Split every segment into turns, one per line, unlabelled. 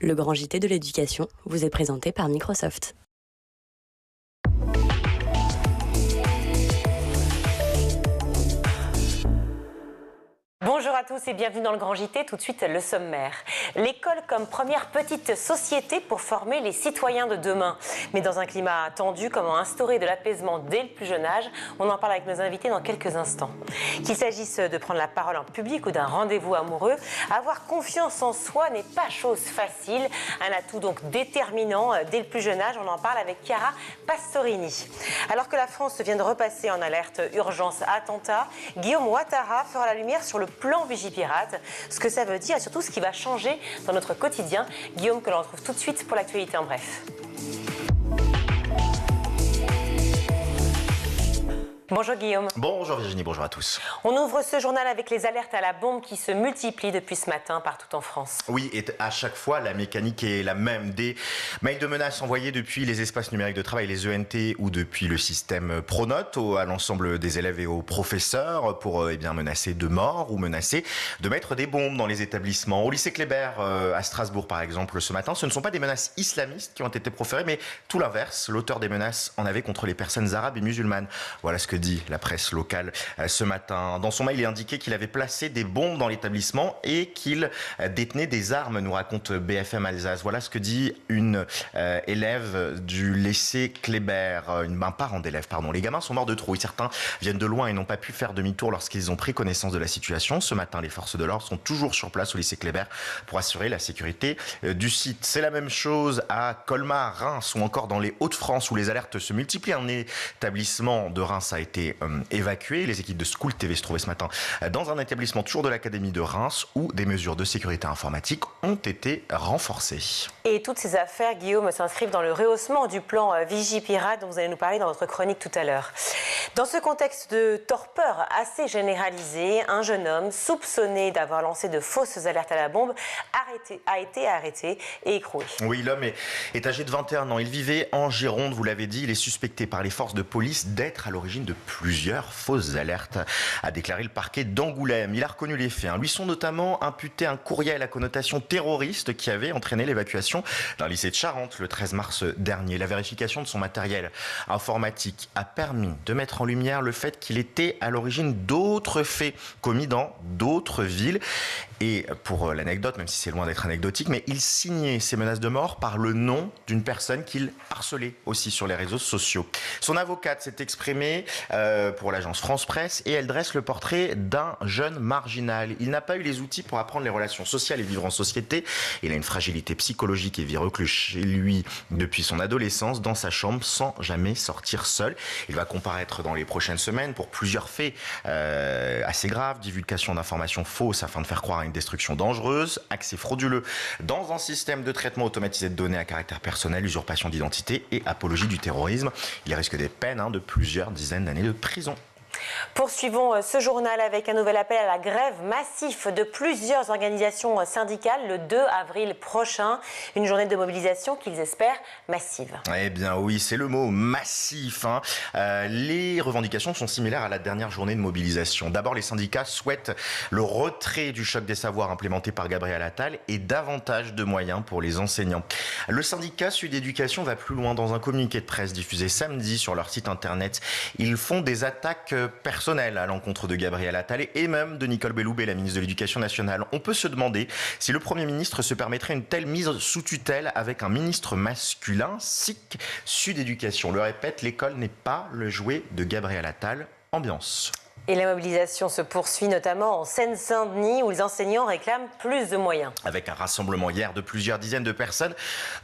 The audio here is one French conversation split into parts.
Le grand JT de l'éducation vous est présenté par Microsoft.
Bonjour à tous et bienvenue dans le Grand JT. Tout de suite, le sommaire. L'école comme première petite société pour former les citoyens de demain. Mais dans un climat tendu, comment instaurer de l'apaisement dès le plus jeune âge? On en parle avec nos invités dans quelques instants. Qu'il s'agisse de prendre la parole en public ou d'un rendez-vous amoureux, avoir confiance en soi n'est pas chose facile. Un atout donc déterminant dès le plus jeune âge. On en parle avec Chiara Pastorini. Alors que la France vient de repasser en alerte urgence attentat, Guillaume Ouattara fera la lumière sur le plan Vigipirate, ce que ça veut dire et surtout ce qui va changer dans notre quotidien. Guillaume, que l'on retrouve tout de suite pour l'actualité en bref. Bonjour Guillaume.
Bonjour Virginie, bonjour à tous.
On ouvre ce journal avec les alertes à la bombe qui se multiplient depuis ce matin partout en France.
Oui, et à chaque fois, la mécanique est la même. Des mails de menaces envoyés depuis les espaces numériques de travail, les ENT, ou depuis le système Pronote à l'ensemble des élèves et aux professeurs pour menacer de mort ou menacer de mettre des bombes dans les établissements. Au lycée Kléber à Strasbourg, par exemple, ce matin, ce ne sont pas des menaces islamistes qui ont été proférées, mais tout l'inverse. L'auteur des menaces en avait contre les personnes arabes et musulmanes. Voilà ce que dit la presse locale ce matin. Dans son mail, il est indiqué qu'il avait placé des bombes dans l'établissement et qu'il détenait des armes, nous raconte BFM Alsace. Voilà ce que dit une élève du lycée Kléber, un parent d'élève, pardon. Les gamins sont morts de trouille. Certains viennent de loin et n'ont pas pu faire demi-tour lorsqu'ils ont pris connaissance de la situation. Ce matin, les forces de l'ordre sont toujours sur place au lycée Kléber pour assurer la sécurité du site. C'est la même chose à Colmar, Reims ou encore dans les Hauts-de-France où les alertes se multiplient. Un établissement de Reims a été évacué. Les équipes de School TV se trouvaient ce matin dans un établissement toujours de l'Académie de Reims où des mesures de sécurité informatique ont été renforcées.
Et toutes ces affaires, Guillaume, s'inscrivent dans le rehaussement du plan Vigipirate dont vous allez nous parler dans votre chronique tout à l'heure. Dans ce contexte de torpeur assez généralisé, un jeune homme soupçonné d'avoir lancé de fausses alertes à la bombe a été arrêté et écroué.
Oui, l'homme est âgé de 21 ans. Il vivait en Gironde, vous l'avez dit. Il est suspecté par les forces de police d'être à l'origine de plusieurs fausses alertes, a déclaré le parquet d'Angoulême. Il a reconnu les faits. Lui sont notamment imputés un courriel à connotation terroriste qui avait entraîné l'évacuation d'un lycée de Charente le 13 mars dernier. La vérification de son matériel informatique a permis de mettre en lumière le fait qu'il était à l'origine d'autres faits commis dans d'autres villes. Et pour l'anecdote, même si c'est loin d'être anecdotique, mais il signait ses menaces de mort par le nom d'une personne qu'il harcelait aussi sur les réseaux sociaux. Son avocate s'est exprimée pour l'agence France Presse et elle dresse le portrait d'un jeune marginal. Il n'a pas eu les outils pour apprendre les relations sociales et vivre en société. Il a une fragilité psychologique et vit reclus chez lui depuis son adolescence dans sa chambre sans jamais sortir seul. Il va comparaître dans les prochaines semaines pour plusieurs faits assez graves, divulgation d'informations fausses afin de faire croire à une destruction dangereuse, accès frauduleux dans un système de traitement automatisé de données à caractère personnel, usurpation d'identité et apologie du terrorisme. Il risque des peines de plusieurs dizaines d'années de prison.
Poursuivons ce journal avec un nouvel appel à la grève massif de plusieurs organisations syndicales le 2 avril prochain. Une journée de mobilisation qu'ils espèrent massive.
Eh bien oui, c'est le mot massif. Les revendications sont similaires à la dernière journée de mobilisation. D'abord, les syndicats souhaitent le retrait du choc des savoirs implémenté par Gabriel Attal et davantage de moyens pour les enseignants. Le syndicat Sud Éducation va plus loin. Dans un communiqué de presse diffusé samedi sur leur site internet, ils font des attaques personnelles à l'encontre de Gabriel Attal et même de Nicole Belloubet, la ministre de l'Éducation nationale. On peut se demander si le Premier ministre se permettrait une telle mise sous tutelle avec un ministre masculin. SIC Sud Éducation le répète, l'école n'est pas le jouet de Gabriel Attal. Ambiance.
Et la mobilisation se poursuit notamment en Seine-Saint-Denis où les enseignants réclament plus de moyens.
Avec un rassemblement hier de plusieurs dizaines de personnes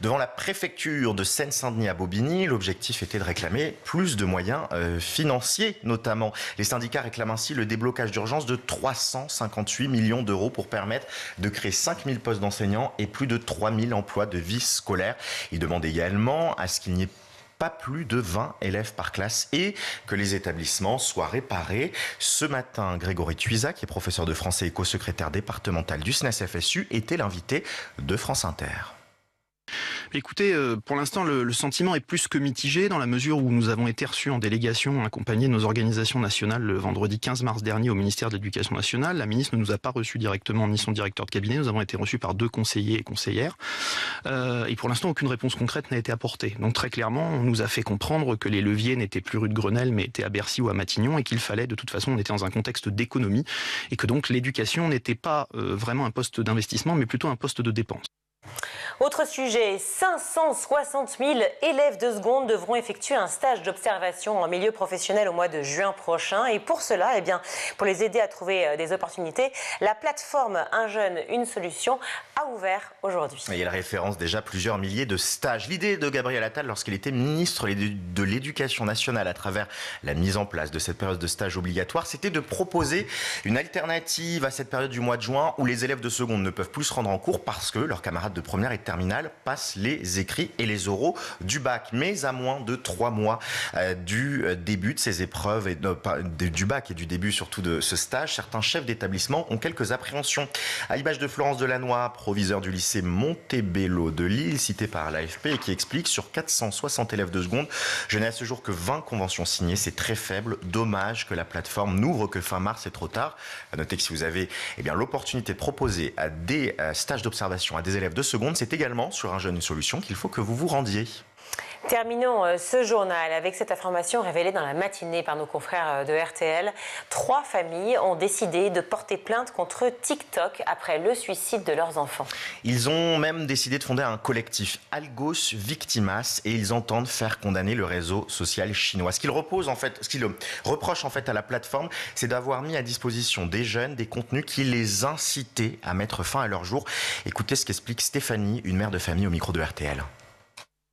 devant la préfecture de Seine-Saint-Denis à Bobigny, l'objectif était de réclamer plus de moyens financiers notamment. Les syndicats réclament ainsi le déblocage d'urgence de 358 millions d'euros pour permettre de créer 5000 postes d'enseignants et plus de 3000 emplois de vie scolaire. Ils demandent également à ce qu'il n'y ait pas plus de 20 élèves par classe et que les établissements soient réparés. Ce matin, Grégory Tuisa, qui est professeur de français et co-secrétaire départemental du SNES-FSU, était l'invité de France Inter.
Écoutez, pour l'instant, le sentiment est plus que mitigé dans la mesure où nous avons été reçus en délégation accompagnés de nos organisations nationales le vendredi 15 mars dernier au ministère de l'Éducation nationale. La ministre ne nous a pas reçus directement ni son directeur de cabinet. Nous avons été reçus par 2 conseillers et conseillères. et pour l'instant, aucune réponse concrète n'a été apportée. Donc très clairement, on nous a fait comprendre que les leviers n'étaient plus rue de Grenelle, mais étaient à Bercy ou à Matignon, et qu'il fallait, de toute façon, on était dans un contexte d'économie, et que donc l'éducation n'était pas vraiment un poste d'investissement, mais plutôt un poste de dépense.
Autre sujet, 560 000 élèves de seconde devront effectuer un stage d'observation en milieu professionnel au mois de juin prochain. Et pour cela, eh bien, pour les aider à trouver des opportunités, la plateforme Un jeune, une solution a ouvert aujourd'hui.
Et elle référence déjà plusieurs milliers de stages. L'idée de Gabriel Attal, lorsqu'il était ministre de l'Éducation nationale à travers la mise en place de cette période de stage obligatoire, c'était de proposer une alternative à cette période du mois de juin où les élèves de seconde ne peuvent plus se rendre en cours parce que leurs camarades de première et de terminale passent les écrits et les oraux du bac. Mais à moins de 3 mois du début de ces épreuves, et du bac et du début surtout de ce stage, certains chefs d'établissement ont quelques appréhensions. À l'image de Florence Delannoy, proviseur du lycée Montebello de Lille, cité par l'AFP, et qui explique: sur 460 élèves de seconde, je n'ai à ce jour que 20 conventions signées, c'est très faible. Dommage que la plateforme n'ouvre que fin mars, c'est trop tard. À noter que si vous avez l'opportunité de proposer à des stages d'observation à des élèves de seconde, c'est également sur Un jeune, une solution qu'il faut que vous vous rendiez.
Terminons ce journal avec cette information révélée dans la matinée par nos confrères de RTL. 3 familles ont décidé de porter plainte contre TikTok après le suicide de leurs enfants. Ils
ont même décidé de fonder un collectif, Algos Victimas, et ils entendent faire condamner le réseau social chinois. Ce qu'ils reprochent à la plateforme, c'est d'avoir mis à disposition des jeunes des contenus qui les incitaient à mettre fin à leur jour. Écoutez ce qu'explique Stéphanie, une mère de famille au micro de RTL.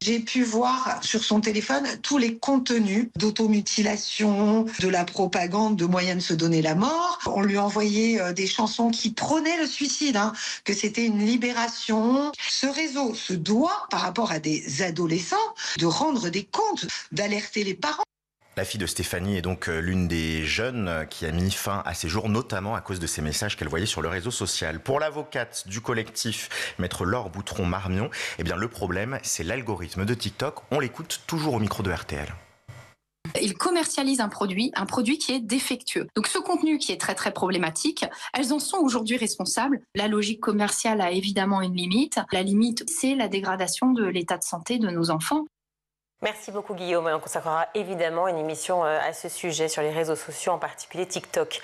J'ai pu voir sur son téléphone tous les contenus d'automutilation, de la propagande, de moyens de se donner la mort. On lui envoyait des chansons qui prônaient le suicide, que c'était une libération. Ce réseau se doit, par rapport à des adolescents, de rendre des comptes, d'alerter les parents.
La fille de Stéphanie est donc l'une des jeunes qui a mis fin à ses jours, notamment à cause de ces messages qu'elle voyait sur le réseau social. Pour l'avocate du collectif, maître Laure Boutron-Marmion, le problème, c'est l'algorithme de TikTok. On l'écoute toujours au micro de RTL.
Ils commercialisent un produit qui est défectueux. Donc ce contenu qui est très très problématique, elles en sont aujourd'hui responsables. La logique commerciale a évidemment une limite. La limite, c'est la dégradation de l'état de santé de nos enfants.
Merci beaucoup Guillaume. On consacrera évidemment une émission à ce sujet sur les réseaux sociaux, en particulier TikTok.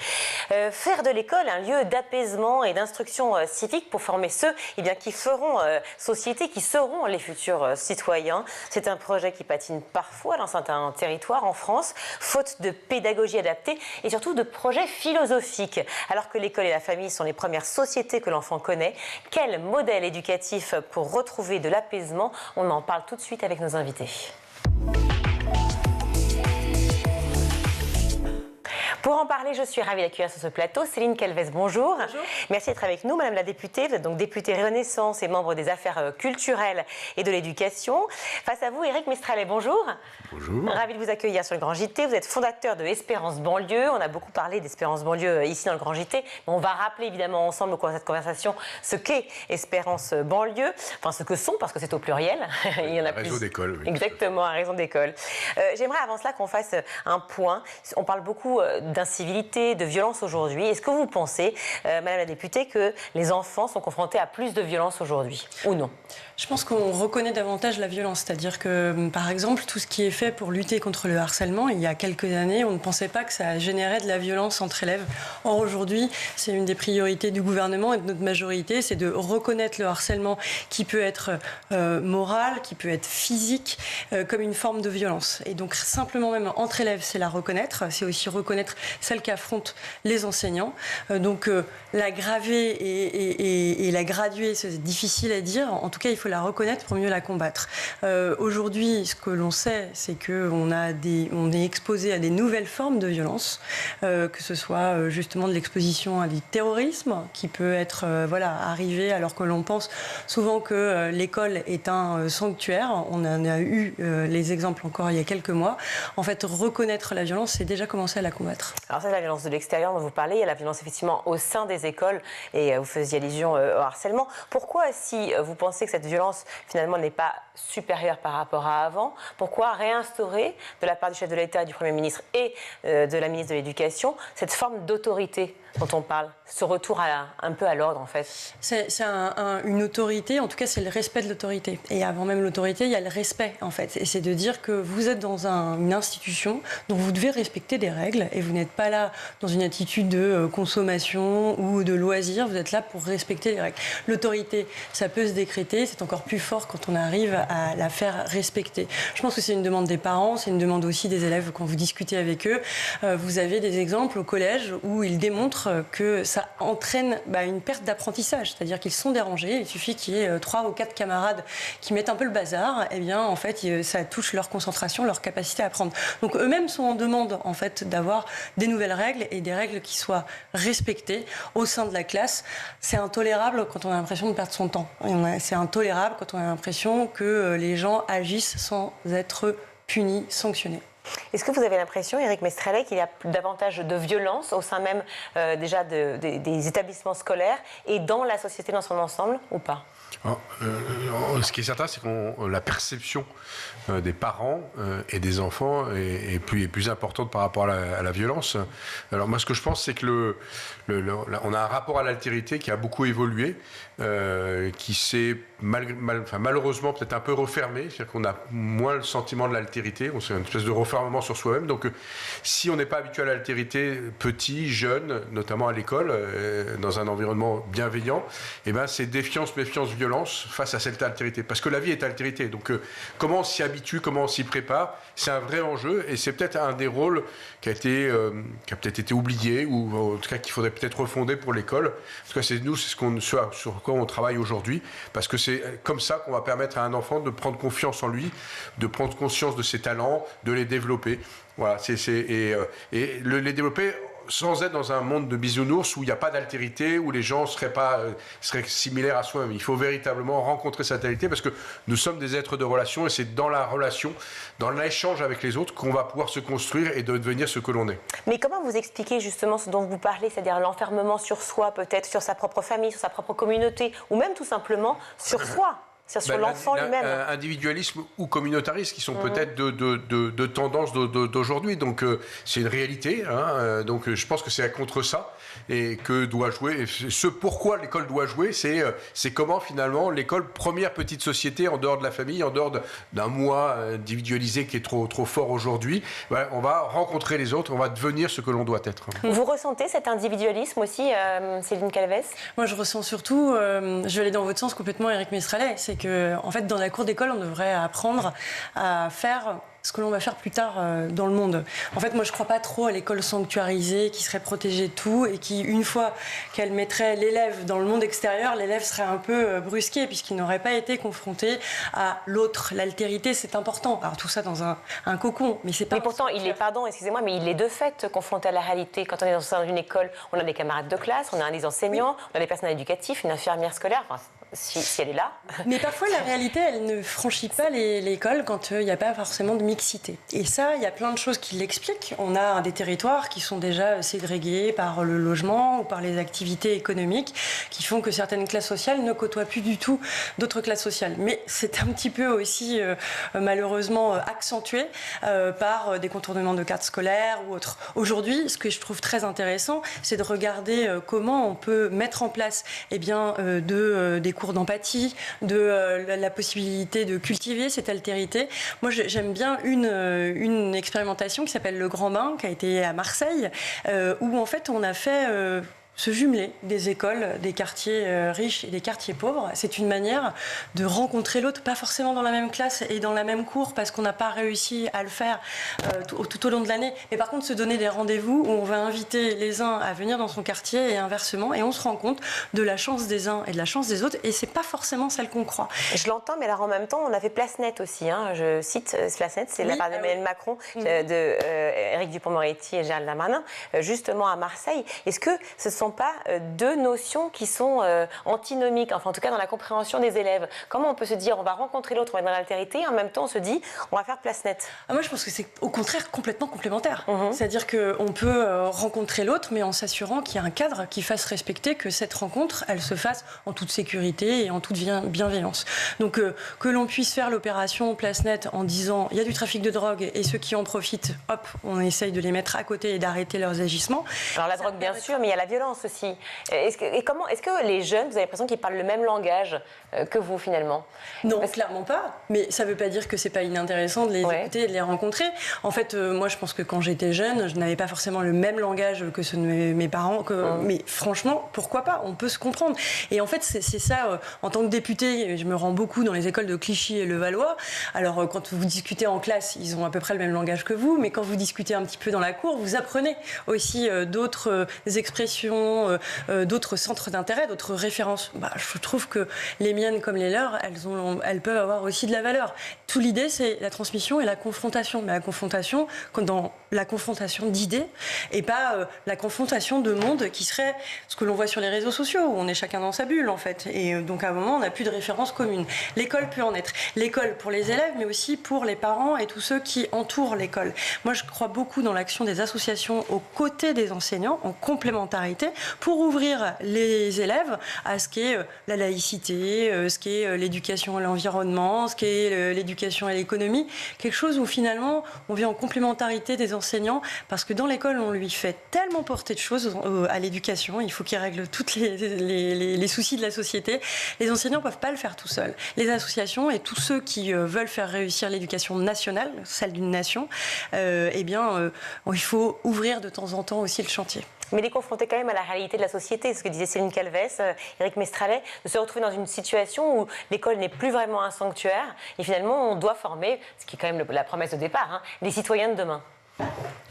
Faire de l'école un lieu d'apaisement et d'instruction civique pour former ceux qui feront société, qui seront les futurs citoyens. C'est un projet qui patine parfois dans certains territoires en France, faute de pédagogie adaptée et surtout de projets philosophiques. Alors que l'école et la famille sont les premières sociétés que l'enfant connaît, quel modèle éducatif pour retrouver de l'apaisement? On en parle tout de suite avec nos invités. Pour en parler, je suis ravie d'accueillir sur ce plateau Céline Calvez, bonjour. Bonjour. Merci d'être avec nous, Madame la députée. Vous êtes donc députée Renaissance et membre des affaires culturelles et de l'éducation. Face à vous, Éric Mestralet, bonjour.
Bonjour.
Ravi de vous accueillir sur le Grand JT. Vous êtes fondateur de Espérance Banlieue. On a beaucoup parlé d'Espérance Banlieue ici dans le Grand JT. Mais on va rappeler évidemment ensemble au cours de cette conversation ce qu'est Espérance Banlieue. Enfin, ce que sont, parce que c'est au pluriel. Il y en a
un réseau d'écoles. Oui.
Exactement, un réseau d'écoles. J'aimerais avant cela qu'on fasse un point. On parle beaucoup d'incivilité, de violence aujourd'hui. Est-ce que vous pensez, Madame la députée, que les enfants sont confrontés à plus de violence aujourd'hui ou non?
Je pense qu'on reconnaît davantage la violence. C'est-à-dire que, par exemple, tout ce qui est fait pour lutter contre le harcèlement, il y a quelques années, on ne pensait pas que ça générait de la violence entre élèves. Or, aujourd'hui, c'est une des priorités du gouvernement et de notre majorité, c'est de reconnaître le harcèlement qui peut être moral, qui peut être physique, comme une forme de violence. Et donc, simplement même entre élèves, c'est la reconnaître. C'est aussi reconnaître celle qu'affrontent les enseignants. Donc, la graver et la graduer, c'est difficile à dire. En tout cas, il faut la reconnaître pour mieux la combattre. Aujourd'hui, ce que l'on sait, c'est qu'on est exposé à des nouvelles formes de violence, que ce soit justement de l'exposition à du terrorisme, qui peut être arrivé alors que l'on pense souvent que l'école est un sanctuaire. On en a eu les exemples encore il y a quelques mois. En fait, reconnaître la violence, c'est déjà commencer à la combattre.
Alors ça, c'est la violence de l'extérieur dont vous parlez. Il y a la violence effectivement au sein des écoles et vous faisiez allusion au harcèlement. Pourquoi, si vous pensez que cette violence finalement n'est pas supérieure par rapport à avant, pourquoi réinstaurer de la part du chef de l'État, du Premier ministre et de la ministre de l'Éducation cette forme d'autorité dont on parle, ce retour un peu à l'ordre en fait?
C'est une autorité, en tout cas c'est le respect de l'autorité. Et avant même l'autorité, il y a le respect en fait. Et c'est de dire que vous êtes dans une institution dont vous devez respecter des règles et vous n'êtes pas là dans une attitude de consommation ou de loisir, vous êtes là pour respecter les règles. L'autorité, ça peut se décréter, c'est encore plus fort quand on arrive à la faire respecter. Je pense que c'est une demande des parents, c'est une demande aussi des élèves quand vous discutez avec eux. Vous avez des exemples au collège où ils démontrent que ça entraîne une perte d'apprentissage, c'est-à-dire qu'ils sont dérangés, il suffit qu'il y ait 3 ou 4 camarades qui mettent un peu le bazar, et bien en fait ça touche leur concentration, leur capacité à apprendre. Donc eux-mêmes sont en demande en fait d'avoir des nouvelles règles et des règles qui soient respectées au sein de la classe. C'est intolérable quand on a l'impression de perdre son temps. C'est intolérable quand on a l'impression que les gens agissent sans être punis, sanctionnés.
Est-ce que vous avez l'impression, Éric Mestrallet, qu'il y a davantage de violence au sein même déjà des établissements scolaires et dans la société dans son ensemble ou pas?
Ce qui est certain, c'est que la perception des parents et des enfants est plus importante par rapport à la violence. Alors moi, ce que je pense, c'est que on a un rapport à l'altérité qui a beaucoup évolué, qui s'est malheureusement peut-être un peu refermé, c'est-à-dire qu'on a moins le sentiment de l'altérité, on fait une espèce de refermement sur soi-même. Donc si on n'est pas habitué à l'altérité petit, jeune, notamment à l'école, dans un environnement bienveillant, eh ben, c'est défiance, méfiance, violence face à cette altérité. Parce que la vie est altérité. Donc comment on s'y habitue, comment on s'y prépare, c'est un vrai enjeu et c'est peut-être un des rôles qui a peut-être été oublié ou en tout cas qu'il faudrait peut-être refonder pour l'école. En tout cas, c'est sur quoi on travaille aujourd'hui, parce que c'est comme ça qu'on va permettre à un enfant de prendre confiance en lui, de prendre conscience de ses talents, de les développer. Voilà, les développer sans être dans un monde de bisounours où il n'y a pas d'altérité, où les gens seraient similaires à soi-même. Il faut véritablement rencontrer cette altérité parce que nous sommes des êtres de relation et c'est dans la relation, dans l'échange avec les autres qu'on va pouvoir se construire et devenir ce que l'on est.
Mais comment vous expliquez justement ce dont vous parlez, c'est-à-dire l'enfermement sur soi, peut-être sur sa propre famille, sur sa propre communauté, ou même tout simplement sur soi? C'est sur l'enfant lui-même.
Individualisme ou communautarisme qui sont peut-être de tendances d'aujourd'hui. Donc c'est une réalité. Donc je pense que c'est contre ça et que doit jouer. Et ce pourquoi l'école doit jouer, c'est comment finalement l'école, première petite société en dehors de la famille, en dehors d'un moi individualisé qui est trop fort aujourd'hui, on va rencontrer les autres, on va devenir ce que l'on doit être.
Vous ressentez cet individualisme aussi, Céline Calvez?
Moi je ressens surtout, je vais aller dans votre sens complètement, Éric Mestrallet, c'est que en fait dans la cour d'école on devrait apprendre à faire ce que l'on va faire plus tard dans le monde. En fait, moi, je ne crois pas trop à l'école sanctuarisée qui serait protégée de tout et qui, une fois qu'elle mettrait l'élève dans le monde extérieur, l'élève serait un peu brusqué puisqu'il n'aurait pas été confronté à l'autre. L'altérité, c'est important. Alors, tout ça dans un cocon, mais c'est pas...
Mais pourtant, excusez-moi, mais il est de fait confronté à la réalité. Quand on est dans une école, on a des camarades de classe, on a des enseignants, on a des personnels éducatifs, une infirmière scolaire... Enfin, si elle est là.
Mais parfois, la réalité, elle ne franchit pas l'école quand il n'y a pas forcément de mixité. Et ça, il y a plein de choses qui l'expliquent. On a des territoires qui sont déjà ségrégés par le logement ou par les activités économiques qui font que certaines classes sociales ne côtoient plus du tout d'autres classes sociales. Mais c'est un petit peu aussi, malheureusement, accentué par des contournements de cartes scolaires ou autres. Aujourd'hui, ce que je trouve très intéressant, c'est de regarder comment on peut mettre en place des cours d'empathie, de la possibilité de cultiver cette altérité. Moi, j'aime bien une expérimentation qui s'appelle Le Grand Bain, qui a été à Marseille, où en fait on a fait se jumeler des écoles, des quartiers riches et des quartiers pauvres. C'est une manière de rencontrer l'autre, pas forcément dans la même classe et dans la même cour, parce qu'on n'a pas réussi à le faire tout au long de l'année. Mais par contre, se donner des rendez-vous où on va inviter les uns à venir dans son quartier et inversement, et on se rend compte de la chance des uns et de la chance des autres, et c'est pas forcément celle qu'on croit.
Je l'entends, mais alors en même temps, on avait Place Nette aussi. Je cite Place Nette, c'est la part d'Emmanuel Macron, de Éric Dupond-Moretti et Gérald Darmanin, justement à Marseille. Est-ce que ce sont sont pas deux notions qui sont antinomiques, enfin en tout cas dans la compréhension des élèves? Comment on peut se dire on va rencontrer l'autre, on va être dans l'altérité, et en même temps on se dit on va faire place nette?
Moi je pense que c'est au contraire complètement complémentaire. C'est-à-dire qu'on peut rencontrer l'autre, mais en s'assurant qu'il y a un cadre qui fasse respecter que cette rencontre, elle se fasse en toute sécurité et en toute bienveillance. Donc que l'on puisse faire l'opération place nette en disant il y a du trafic de drogue et ceux qui en profitent, hop, on essaye de les mettre à côté et d'arrêter leurs agissements.
Alors la drogue bien sûr, mais il y a la violence aussi. Est-ce que les jeunes, vous avez l'impression qu'ils parlent le même langage que vous finalement?
Non, clairement pas. Mais ça ne veut pas dire que c'est pas inintéressant de les écouter et de les rencontrer. En fait, moi je pense que quand j'étais jeune, je n'avais pas forcément le même langage que ceux de mes parents. Mais franchement, pourquoi pas? On peut se comprendre. Et en fait, c'est ça, en tant que députée, je me rends beaucoup dans les écoles de Clichy et Levallois. Alors quand vous discutez en classe, ils ont à peu près le même langage que vous, mais quand vous discutez un petit peu dans la cour, vous apprenez aussi d'autres expressions, d'autres centres d'intérêt, d'autres références. Je trouve que les miennes comme les leurs, elles peuvent avoir aussi de la valeur. Tout l'idée, c'est la transmission et la confrontation. Mais la confrontation, dans la confrontation d'idées, et pas la confrontation de monde qui serait ce que l'on voit sur les réseaux sociaux, où on est chacun dans sa bulle, en fait. Et donc, à un moment, on n'a plus de référence commune. L'école peut en être. L'école pour les élèves, mais aussi pour les parents et tous ceux qui entourent l'école. Moi, je crois beaucoup dans l'action des associations aux côtés des enseignants, en complémentarité, pour ouvrir les élèves à ce qu'est la laïcité, ce qu'est l'éducation à l'environnement, ce qu'est l'éducation à l'économie. Quelque chose où, finalement, on vient en complémentarité des enseignants, parce que dans l'école, on lui fait tellement porter de choses à l'éducation. Il faut qu'il règle tous les soucis de la société. Les enseignants ne peuvent pas le faire tout seuls. Les associations et tous ceux qui veulent faire réussir l'éducation nationale, celle d'une nation, il faut ouvrir de temps en temps aussi le chantier.
Mais les confronter quand même à la réalité de la société, ce que disait Céline Calvès, Éric Mestralet, de se retrouver dans une situation où l'école n'est plus vraiment un sanctuaire et finalement on doit former, ce qui est quand même la promesse de départ, les citoyens de demain.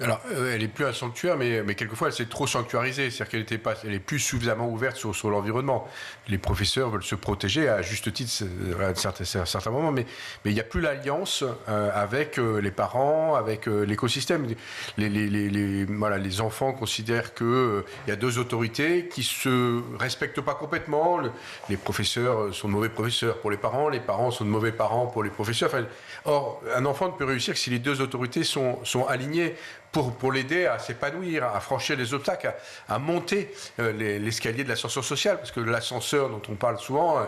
Alors, elle n'est plus un sanctuaire, mais quelquefois, elle s'est trop sanctuarisée. C'est-à-dire qu'elle n'est plus suffisamment ouverte sur l'environnement. Les professeurs veulent se protéger, à juste titre, à certains moments, mais il n'y a plus l'alliance avec les parents, avec l'écosystème. Les enfants considèrent qu'il y a deux autorités qui ne se respectent pas complètement. Les professeurs sont de mauvais professeurs pour les parents sont de mauvais parents pour les professeurs. Or, un enfant ne peut réussir que si les deux autorités sont alignées pour l'aider à s'épanouir, à franchir les obstacles, à monter l'escalier de l'ascenseur social. Parce que l'ascenseur dont on parle souvent,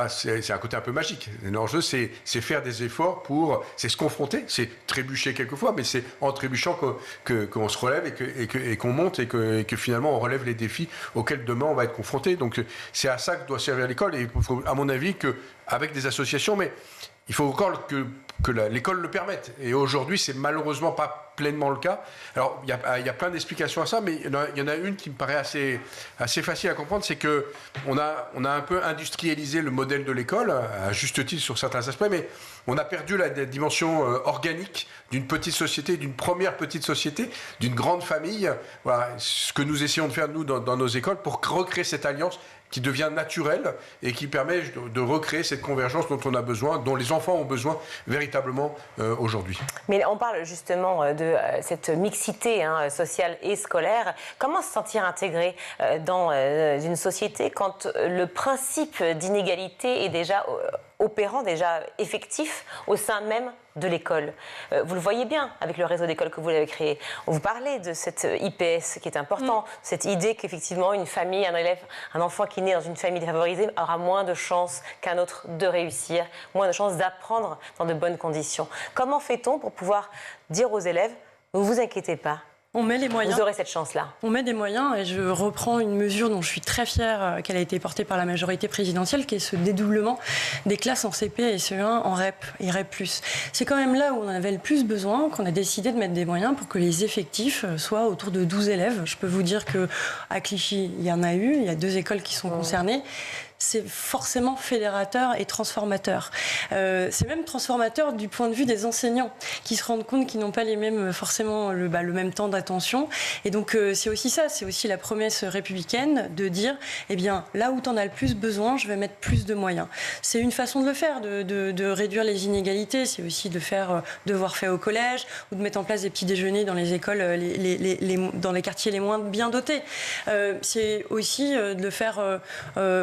c'est un côté un peu magique. L'enjeu, c'est faire des efforts c'est se confronter, c'est trébucher quelquefois, mais c'est en trébuchant qu'on se relève et qu'on monte et que finalement on relève les défis auxquels demain on va être confronté. Donc c'est à ça que doit servir l'école. Et il faut, à mon avis, qu'avec des associations, mais il faut encore que l'école le permette. Et aujourd'hui, c'est malheureusement pas pleinement le cas. Alors, il y a plein d'explications à ça, mais il y en a une qui me paraît assez facile à comprendre, c'est qu'on a un peu industrialisé le modèle de l'école, à juste titre sur certains aspects, mais on a perdu la dimension organique d'une petite société, d'une première petite société, d'une grande famille. Voilà, ce que nous essayons de faire, nous, dans nos écoles, pour recréer cette alliance qui devient naturelle et qui permet de recréer cette convergence dont on a besoin, dont les enfants ont besoin véritablement aujourd'hui.
Mais on parle justement de cette mixité sociale et scolaire. Comment se sentir intégré dans une société quand le principe d'inégalité est déjà opérant, déjà effectif au sein même de l'école? Vous le voyez bien avec le réseau d'écoles que vous avez créé. Vous parlez de cette IPS qui est important, cette idée qu'effectivement une famille, un élève, un enfant qui naît dans une famille défavorisée aura moins de chances qu'un autre de réussir, moins de chances d'apprendre dans de bonnes conditions. Comment fait-on pour pouvoir dire aux élèves « ne vous inquiétez pas ».
On met les moyens.
Vous aurez cette chance-là.
On met des moyens et je reprends une mesure dont je suis très fière qu'elle a été portée par la majorité présidentielle, qui est ce dédoublement des classes en CP et CE1 en REP et REP+. C'est quand même là où on en avait le plus besoin qu'on a décidé de mettre des moyens pour que les effectifs soient autour de 12 élèves. Je peux vous dire qu'à Clichy, il y en a eu, il y a 2 écoles qui sont concernées. c'est forcément fédérateur et transformateur. C'est même transformateur du point de vue des enseignants qui se rendent compte qu'ils n'ont pas les mêmes, forcément le même temps d'attention. Et donc c'est aussi ça, c'est aussi la promesse républicaine de dire, eh bien là où tu en as le plus besoin, je vais mettre plus de moyens. C'est une façon de le faire, de réduire les inégalités. C'est aussi de faire devoirs faits au collège ou de mettre en place des petits déjeuners dans les écoles, dans les quartiers les moins bien dotés. C'est aussi de le faire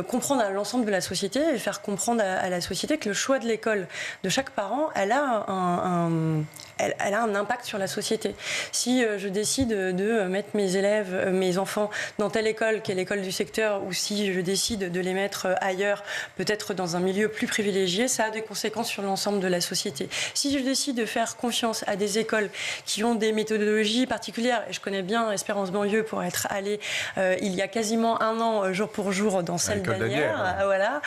comprendre à l'ensemble de la société et faire comprendre à la société que le choix de l'école de chaque parent, elle a un impact sur la société. Si je décide de mettre mes enfants dans telle école qui est l'école du secteur, ou si je décide de les mettre ailleurs, peut-être dans un milieu plus privilégié, ça a des conséquences sur l'ensemble de la société. Si je décide de faire confiance à des écoles qui ont des méthodologies particulières, et je connais bien Espérance Banlieue pour être allée il y a quasiment un an, jour pour jour, dans celle d'Anières, voilà,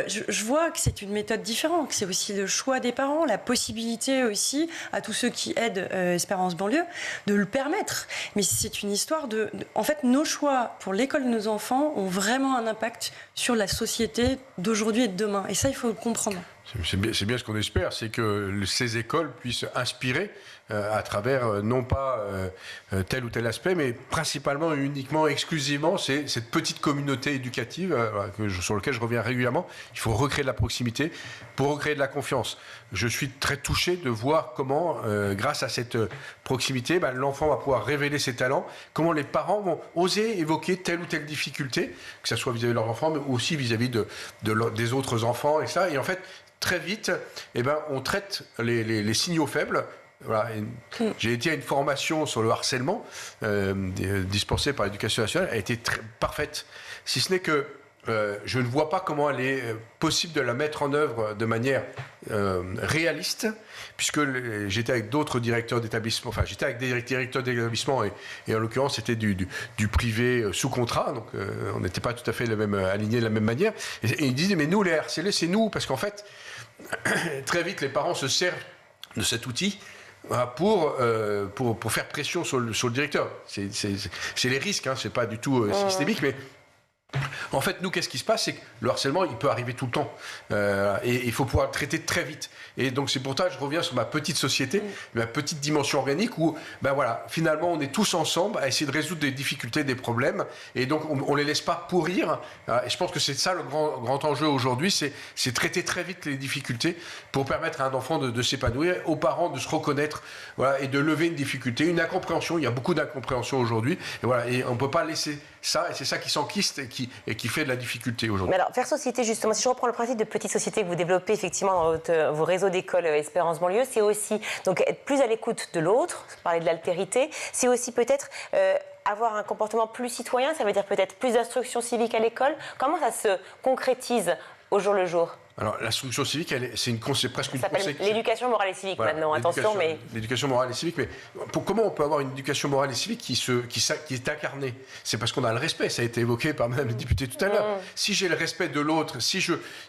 je vois que c'est une méthode différente, que c'est aussi le choix des parents, la possibilité aussi à tous ceux qui aident Espérance Banlieue de le permettre. Mais c'est une histoire en fait, nos choix pour l'école de nos enfants ont vraiment un impact sur la société d'aujourd'hui et de demain. Et ça, il faut le comprendre.
C'est bien ce qu'on espère, c'est que ces écoles puissent inspirer à travers non pas tel ou tel aspect, mais principalement, uniquement, exclusivement, c'est cette petite communauté éducative sur laquelle je reviens régulièrement. Il faut recréer de la proximité pour recréer de la confiance. Je suis très touché de voir comment, grâce à cette proximité, l'enfant va pouvoir révéler ses talents, comment les parents vont oser évoquer telle ou telle difficulté, que ce soit vis-à-vis de leurs enfants, mais aussi vis-à-vis des autres enfants, et ça. Et en fait, très vite, on traite les signaux faibles. Voilà. J'ai été à une formation sur le harcèlement dispensée par l'Éducation nationale. Elle a été parfaite. Si ce n'est que je ne vois pas comment il est possible de la mettre en œuvre de manière réaliste, puisque j'étais avec d'autres directeurs d'établissement, enfin j'étais avec des directeurs d'établissement et en l'occurrence c'était du privé sous contrat, donc on n'était pas tout à fait alignés de la même manière. Et ils disaient mais nous les harcelés c'est nous, parce qu'en fait très vite les parents se servent de cet outil pour faire pression sur le directeur. C'est les risques, hein, c'est pas du tout systémique, mais en fait, nous, qu'est-ce qui se passe? C'est que le harcèlement, il peut arriver tout le temps. Et il faut pouvoir le traiter très vite. Et donc, c'est pour ça que je reviens sur ma petite société, ma petite dimension organique où, finalement, on est tous ensemble à essayer de résoudre des difficultés, des problèmes. Et donc, on ne les laisse pas pourrir. Et je pense que c'est ça le grand enjeu aujourd'hui, c'est traiter très vite les difficultés pour permettre à un enfant de s'épanouir, aux parents de se reconnaître, voilà, et de lever une difficulté, une incompréhension. Il y a beaucoup d'incompréhension aujourd'hui. Et on ne peut pas laisser ça, et c'est ça qui s'enquiste et qui fait de la difficulté aujourd'hui.
Mais alors, faire société, justement, si je reprends le principe de petite société que vous développez effectivement dans vos réseaux d'écoles Espérance Banlieue, c'est aussi donc, être plus à l'écoute de l'autre, parler de l'altérité, c'est aussi peut-être avoir un comportement plus citoyen, ça veut dire peut-être plus d'instruction civique à l'école. Comment ça se concrétise au jour le jour ?
Alors, l'instruction civique, c'est presque une
ça s'appelle l'éducation morale et civique, voilà, maintenant, attention, mais...
L'éducation morale et civique, mais comment on peut avoir une éducation morale et civique qui est incarnée? C'est parce qu'on a le respect, ça a été évoqué par Madame la députée tout à l'heure. Si j'ai le respect de l'autre, si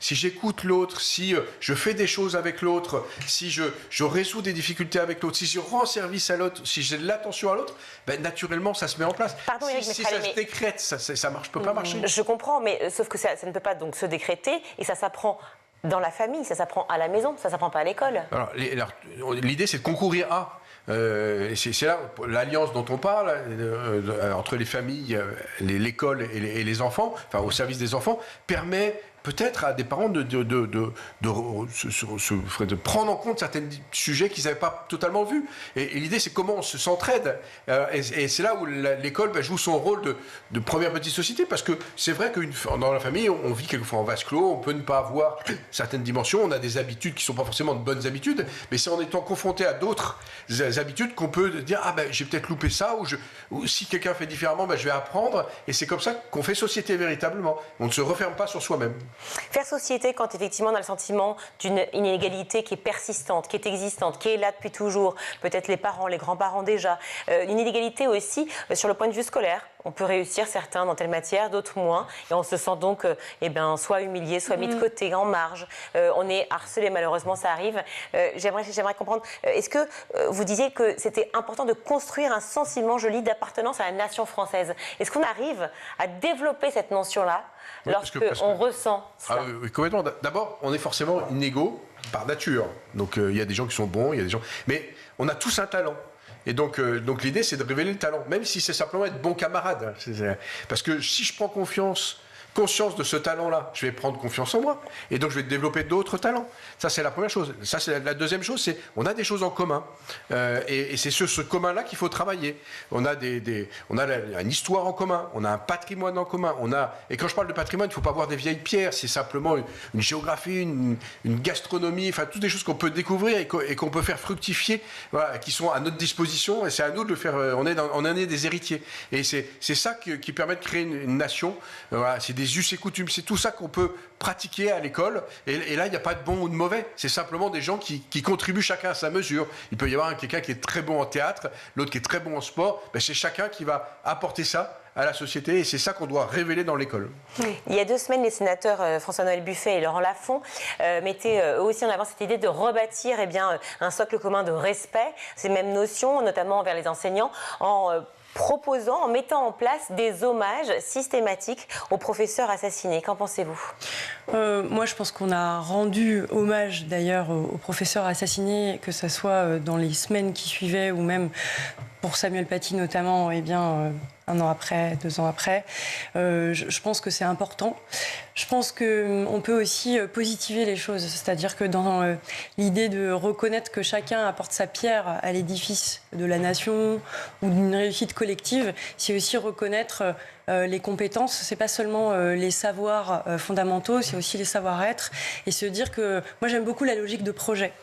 j'écoute l'autre, si je fais des choses avec l'autre, si je résous des difficultés avec l'autre, si je rends service à l'autre, si j'ai de l'attention à l'autre, naturellement, ça se met en place.
Pardon, Éric,
si ça se décrète, ça marche, peut pas marcher.
Je comprends, mais sauf que ça ne peut pas donc se décréter, et ça s'apprend dans la famille, ça s'apprend à la maison, ça s'apprend pas à l'école.
Alors, l'idée, c'est de concourir à. C'est là l'alliance dont on parle entre les familles, l'école et les enfants, enfin au service des enfants, permet peut-être à des parents de prendre en compte certains sujets qu'ils n'avaient pas totalement vus. Et l'idée, c'est comment on s'entraide. Et c'est là où l'école joue son rôle de première petite société, parce que c'est vrai que dans la famille, on vit quelquefois en vase clos, on peut ne pas avoir certaines dimensions, on a des habitudes qui ne sont pas forcément de bonnes habitudes, mais c'est en étant confronté à d'autres habitudes qu'on peut dire « Ah j'ai peut-être loupé ça », ou si quelqu'un fait différemment, je vais apprendre. Et c'est comme ça qu'on fait société véritablement. On ne se referme pas sur soi-même.
Faire société quand effectivement on a le sentiment d'une inégalité qui est persistante, qui est existante, qui est là depuis toujours, peut-être les parents, les grands-parents déjà, une inégalité aussi sur le point de vue scolaire. on peut réussir certains dans telle matière, d'autres moins, et on se sent donc soit humilié, soit mis de côté, en marge. On est harcelé, malheureusement, ça arrive. J'aimerais comprendre, est-ce que vous disiez que c'était important de construire un sentiment joli d'appartenance à la nation française? Est-ce qu'on arrive à développer cette notion-là lorsqu'on ressent cela?
Oui, complètement. D'abord, on est forcément inégaux par nature. Donc il y a des gens qui sont bons, il y a des gens... Mais on a tous un talent. Et donc l'idée, c'est de révéler le talent, même si c'est simplement être bon camarade. Parce que si je prends conscience de ce talent-là, je vais prendre confiance en moi. Et donc, je vais développer d'autres talents. Ça, c'est la première chose. Ça, c'est la deuxième chose, c'est on a des choses en commun. Et c'est ce commun-là qu'il faut travailler. On a une histoire en commun. On a un patrimoine en commun. Et quand je parle de patrimoine, il ne faut pas voir des vieilles pierres. C'est simplement une géographie, une gastronomie, enfin, toutes des choses qu'on peut découvrir et qu'on peut faire fructifier, voilà, qui sont à notre disposition. Et c'est à nous de le faire. On est des héritiers. Et c'est ça qui permet de créer une nation. Voilà, c'est des us et coutumes, c'est tout ça qu'on peut pratiquer à l'école, et là il n'y a pas de bon ou de mauvais, c'est simplement des gens qui contribuent chacun à sa mesure. Il peut y avoir quelqu'un qui est très bon en théâtre, l'autre qui est très bon en sport, c'est chacun qui va apporter ça à la société, et c'est ça qu'on doit révéler dans l'école.
Il y a 2 semaines, les sénateurs François-Noël Buffet et Laurent Lafont mettaient eux aussi en avant cette idée de rebâtir un socle commun de respect, ces mêmes notions, notamment envers les enseignants, en mettant en place des hommages systématiques aux professeurs assassinés. Qu'en pensez-vous?
Moi, je pense qu'on a rendu hommage d'ailleurs aux professeurs assassinés, que ce soit dans les semaines qui suivaient ou même pour Samuel Paty notamment, 1 an après, 2 ans après. Je pense que c'est important. Je pense qu'on peut aussi positiver les choses, c'est-à-dire que dans l'idée de reconnaître que chacun apporte sa pierre à l'édifice de la nation ou d'une réussite collective, c'est aussi reconnaître les compétences, c'est pas seulement les savoirs fondamentaux, c'est aussi les savoir-être, et se dire que moi j'aime beaucoup la logique de projet.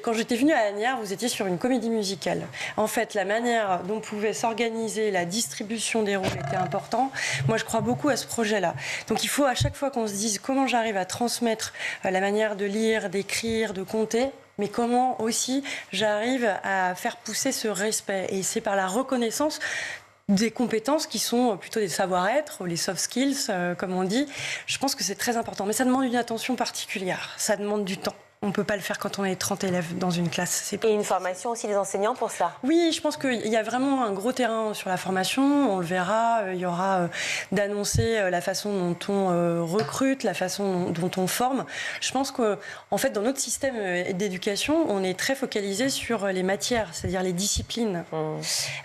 Quand j'étais venue à Asnières, vous étiez sur une comédie musicale. En fait, la manière dont pouvait s'organiser la distribution des rôles était important. Moi, je crois beaucoup à ce projet-là. Donc, il faut à chaque fois qu'on se dise comment j'arrive à transmettre la manière de lire, d'écrire, de compter, mais comment aussi j'arrive à faire pousser ce respect. Et c'est par la reconnaissance des compétences qui sont plutôt des savoir-être, les soft skills, comme on dit. Je pense que c'est très important. Mais ça demande une attention particulière. Ça demande du temps. On ne peut pas le faire quand on est 30 élèves dans une classe.
Et une formation aussi des enseignants pour ça? Oui,
je pense qu'il y a vraiment un gros terrain sur la formation. On le verra. Il y aura d'annoncer la façon dont on recrute, la façon dont on forme. Je pense qu'en fait, dans notre système d'éducation, on est très focalisé sur les matières, c'est-à-dire les disciplines.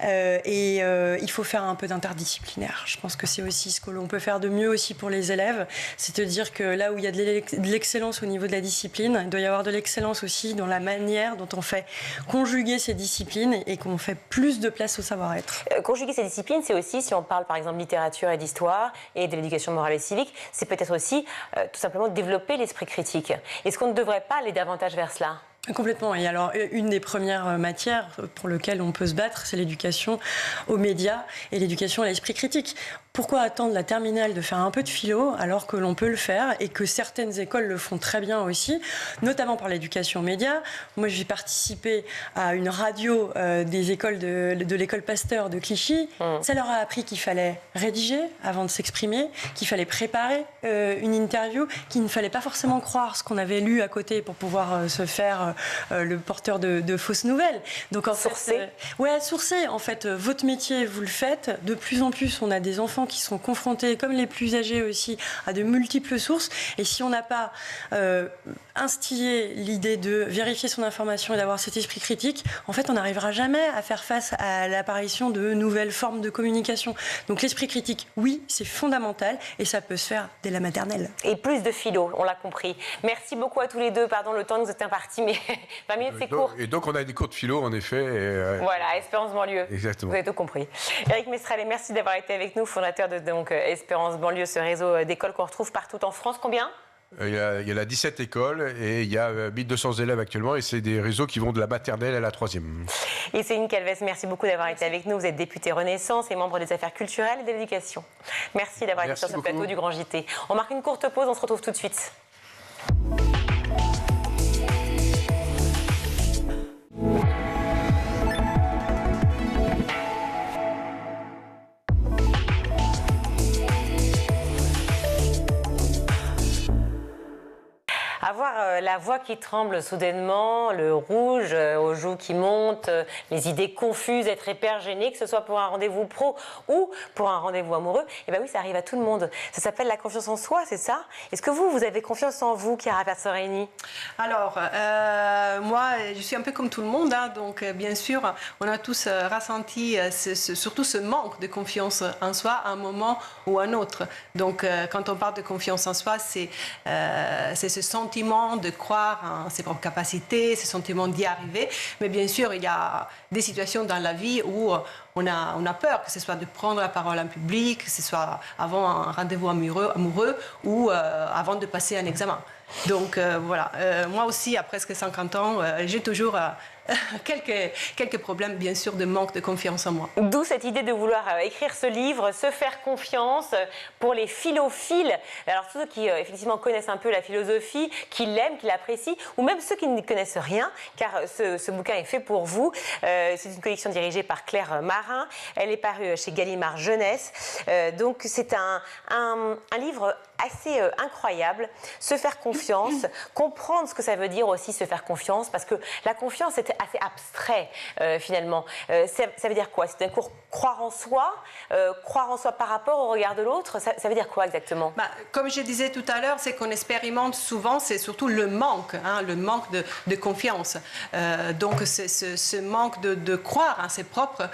Il faut faire un peu d'interdisciplinaire. Je pense que c'est aussi ce que l'on peut faire de mieux aussi pour les élèves. C'est de dire que là où il y a de l'excellence au niveau de la discipline, il doit y avoir de l'excellence aussi dans la manière dont on fait conjuguer ces disciplines et qu'on fait plus de place au savoir-être.
Conjuguer ces disciplines, c'est aussi, si on parle par exemple littérature et d'histoire et de l'éducation morale et civique, c'est peut-être aussi tout simplement développer l'esprit critique. Est-ce qu'on ne devrait pas aller davantage vers cela ?
Complètement. Et alors, une des premières matières pour lesquelles on peut se battre, c'est l'éducation aux médias et l'éducation à l'esprit critique. Pourquoi attendre la terminale de faire un peu de philo alors que l'on peut le faire et que certaines écoles le font très bien aussi, notamment par l'éducation aux médias. Moi, j'ai participé à une radio des écoles de l'école Pasteur de Clichy. Ça leur a appris qu'il fallait rédiger avant de s'exprimer, qu'il fallait préparer une interview, qu'il ne fallait pas forcément croire ce qu'on avait lu à côté pour pouvoir se faire le porteur de fausses nouvelles. Donc, en
sourcer.
Sourcer. En fait, votre métier, vous le faites. De plus en plus, on a des enfants qui sont confrontés, comme les plus âgés aussi, à de multiples sources. Et si on n'a pas instillé l'idée de vérifier son information et d'avoir cet esprit critique, en fait, on n'arrivera jamais à faire face à l'apparition de nouvelles formes de communication. Donc l'esprit critique, oui, c'est fondamental et ça peut se faire dès la maternelle.
Et plus de philo, on l'a compris. Merci beaucoup à tous les deux. Pardon, le temps nous est imparti, mais 20 minutes, c'est court.
Et donc, on a des cours de philo, en effet.
Voilà, Espérance Banlieue.
Exactement.
Vous avez tout compris. Éric Mestrallet, merci d'avoir été avec nous, fondateur de Espérance Banlieue, ce réseau d'écoles qu'on retrouve partout en France. Combien ?
Il y a 17 écoles et il y a 1200 élèves actuellement et c'est des réseaux qui vont de la maternelle à la 3e.
Et Céline Calves, merci beaucoup d'avoir été avec nous. Vous êtes députée Renaissance et membre des affaires culturelles et de l'éducation. Merci d'avoir été sur ce plateau du Grand JT. On marque une courte pause, on se retrouve tout de suite. la voix qui tremble soudainement, le rouge aux joues qui montent, les idées confuses, être hyper gêné, que ce soit pour un rendez-vous pro ou pour un rendez-vous amoureux, et bien oui, ça arrive à tout le monde. Ça s'appelle la confiance en soi, c'est ça? Est-ce que vous avez confiance en vous, Chiara Persorini?
Alors, moi, je suis un peu comme tout le monde, hein, donc bien sûr, on a tous ressenti surtout ce manque de confiance en soi à un moment ou à un autre. Donc, quand on parle de confiance en soi, c'est ce sentiment de croire en ses propres capacités, ce sentiment d'y arriver. Mais bien sûr, il y a des situations dans la vie où on a peur, que ce soit de prendre la parole en public, que ce soit avant un rendez-vous amoureux ou avant de passer un examen. Donc voilà, moi aussi, à presque 50 ans, j'ai toujours quelques problèmes, bien sûr, de manque de confiance en moi.
D'où cette idée de vouloir écrire ce livre, se faire confiance pour les philophiles. Alors tous ceux qui effectivement connaissent un peu la philosophie, qui l'aiment, qui l'apprécient, ou même ceux qui ne connaissent rien, car ce bouquin est fait pour vous. C'est une collection dirigée par Claire Marin. Elle est parue chez Gallimard Jeunesse. Donc c'est un livre assez incroyable. Se faire confiance, comprendre ce que ça veut dire aussi se faire confiance, parce que la confiance c'est assez abstrait finalement. Ça veut dire quoi? C'est un cours croire en soi par rapport au regard de l'autre. Ça veut dire quoi exactement?
Comme je disais tout à l'heure, c'est qu'on expérimente souvent, c'est surtout le manque de confiance. Donc ce manque de croire en ses propres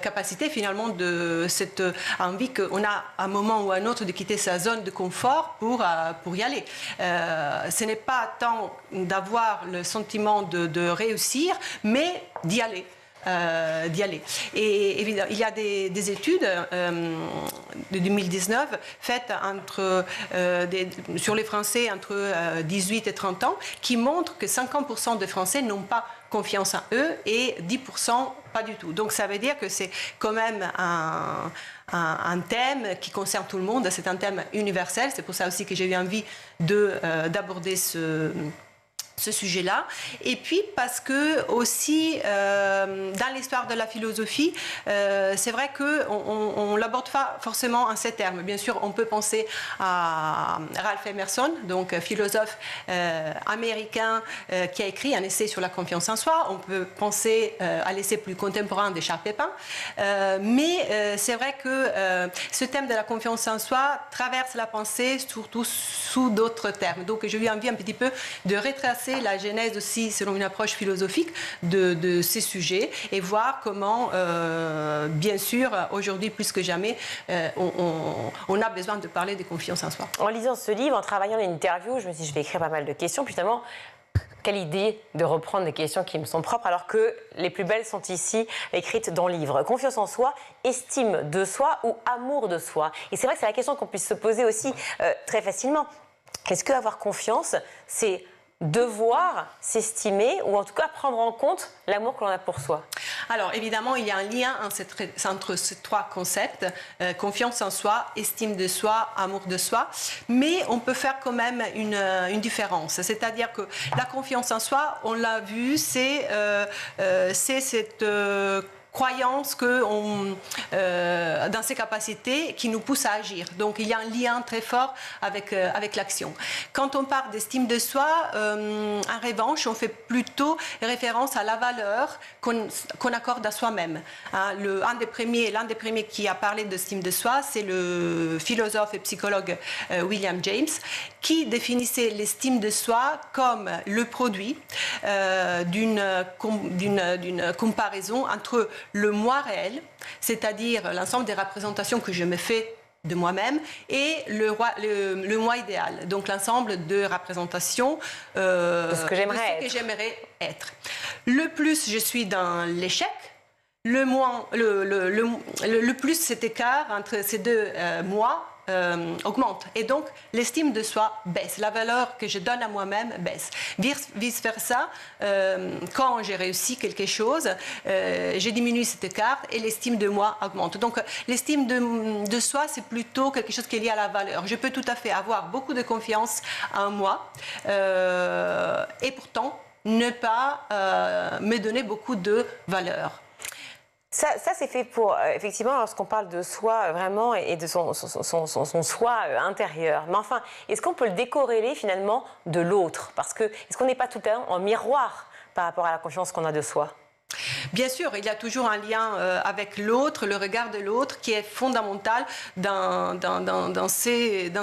capacités, finalement, de cette envie qu'on a à un moment ou à un autre de quitter sa zone de confort pour y aller. Ce n'est pas tant d'avoir le sentiment de réussir, mais d'y aller. Et évidemment, il y a des études de 2019 faites sur les Français entre 18 et 30 ans qui montrent que 50% des Français n'ont pas confiance en eux et 10% pas du tout. Donc ça veut dire que c'est quand même un thème qui concerne tout le monde, c'est un thème universel, c'est pour ça aussi que j'ai eu envie d'aborder ce sujet-là. Et puis parce que aussi dans l'histoire de la philosophie, c'est vrai qu'on ne l'aborde pas forcément en ces termes. Bien sûr, on peut penser à Ralph Emerson, donc philosophe américain qui a écrit un essai sur la confiance en soi. On peut penser à l'essai plus contemporain de Charles Pépin. Mais c'est vrai que ce thème de la confiance en soi traverse la pensée, surtout sous d'autres termes. Donc j'ai eu envie un petit peu de retracer la genèse aussi, selon une approche philosophique, de ces sujets et voir comment, bien sûr, aujourd'hui plus que jamais, on a besoin de parler de confiance en soi.
En lisant ce livre, en travaillant une interview, je me suis dit, je vais écrire pas mal de questions, puis finalement, quelle idée de reprendre des questions qui me sont propres, alors que les plus belles sont ici écrites dans le livre. Confiance en soi, estime de soi ou amour de soi. Et c'est vrai que c'est la question qu'on puisse se poser aussi très facilement. Est-ce qu'avoir confiance, c'est devoir s'estimer ou en tout cas prendre en compte l'amour que l'on a pour soi?
Alors évidemment, il y a un lien entre ces trois concepts, confiance en soi, estime de soi, amour de soi, mais on peut faire quand même une différence. C'est-à-dire que la confiance en soi, on l'a vu, c'est cette croyance dans ses capacités qui nous pousse à agir. Donc il y a un lien très fort avec l'action. Quand on parle d'estime de soi, en revanche, on fait plutôt référence à la valeur qu'on accorde à soi-même. Hein, l'un des premiers qui a parlé d'estime de soi, c'est le philosophe et psychologue William James, qui définissait l'estime de soi comme le produit d'une comparaison entre le moi réel, c'est-à-dire l'ensemble des représentations que je me fais de moi-même, et le moi idéal, donc l'ensemble de représentations
de ce que j'aimerais
être. Le plus je suis dans l'échec, le plus cet écart entre ces deux moi augmente. Et donc, l'estime de soi baisse. La valeur que je donne à moi-même baisse. Vice-versa, quand j'ai réussi quelque chose, j'ai diminué cet écart et l'estime de moi augmente. Donc, l'estime de soi, c'est plutôt quelque chose qui est lié à la valeur. Je peux tout à fait avoir beaucoup de confiance en moi et pourtant ne pas me donner beaucoup de valeur.
Ça c'est fait pour, effectivement, lorsqu'on parle de soi vraiment et de son soi intérieur. Mais enfin, est-ce qu'on peut le décorréler finalement de l'autre? Parce que, est-ce qu'on n'est pas tout le temps en miroir par rapport à la confiance qu'on a de soi?
Bien sûr, il y a toujours un lien avec l'autre, le regard de l'autre, qui est fondamental dans ces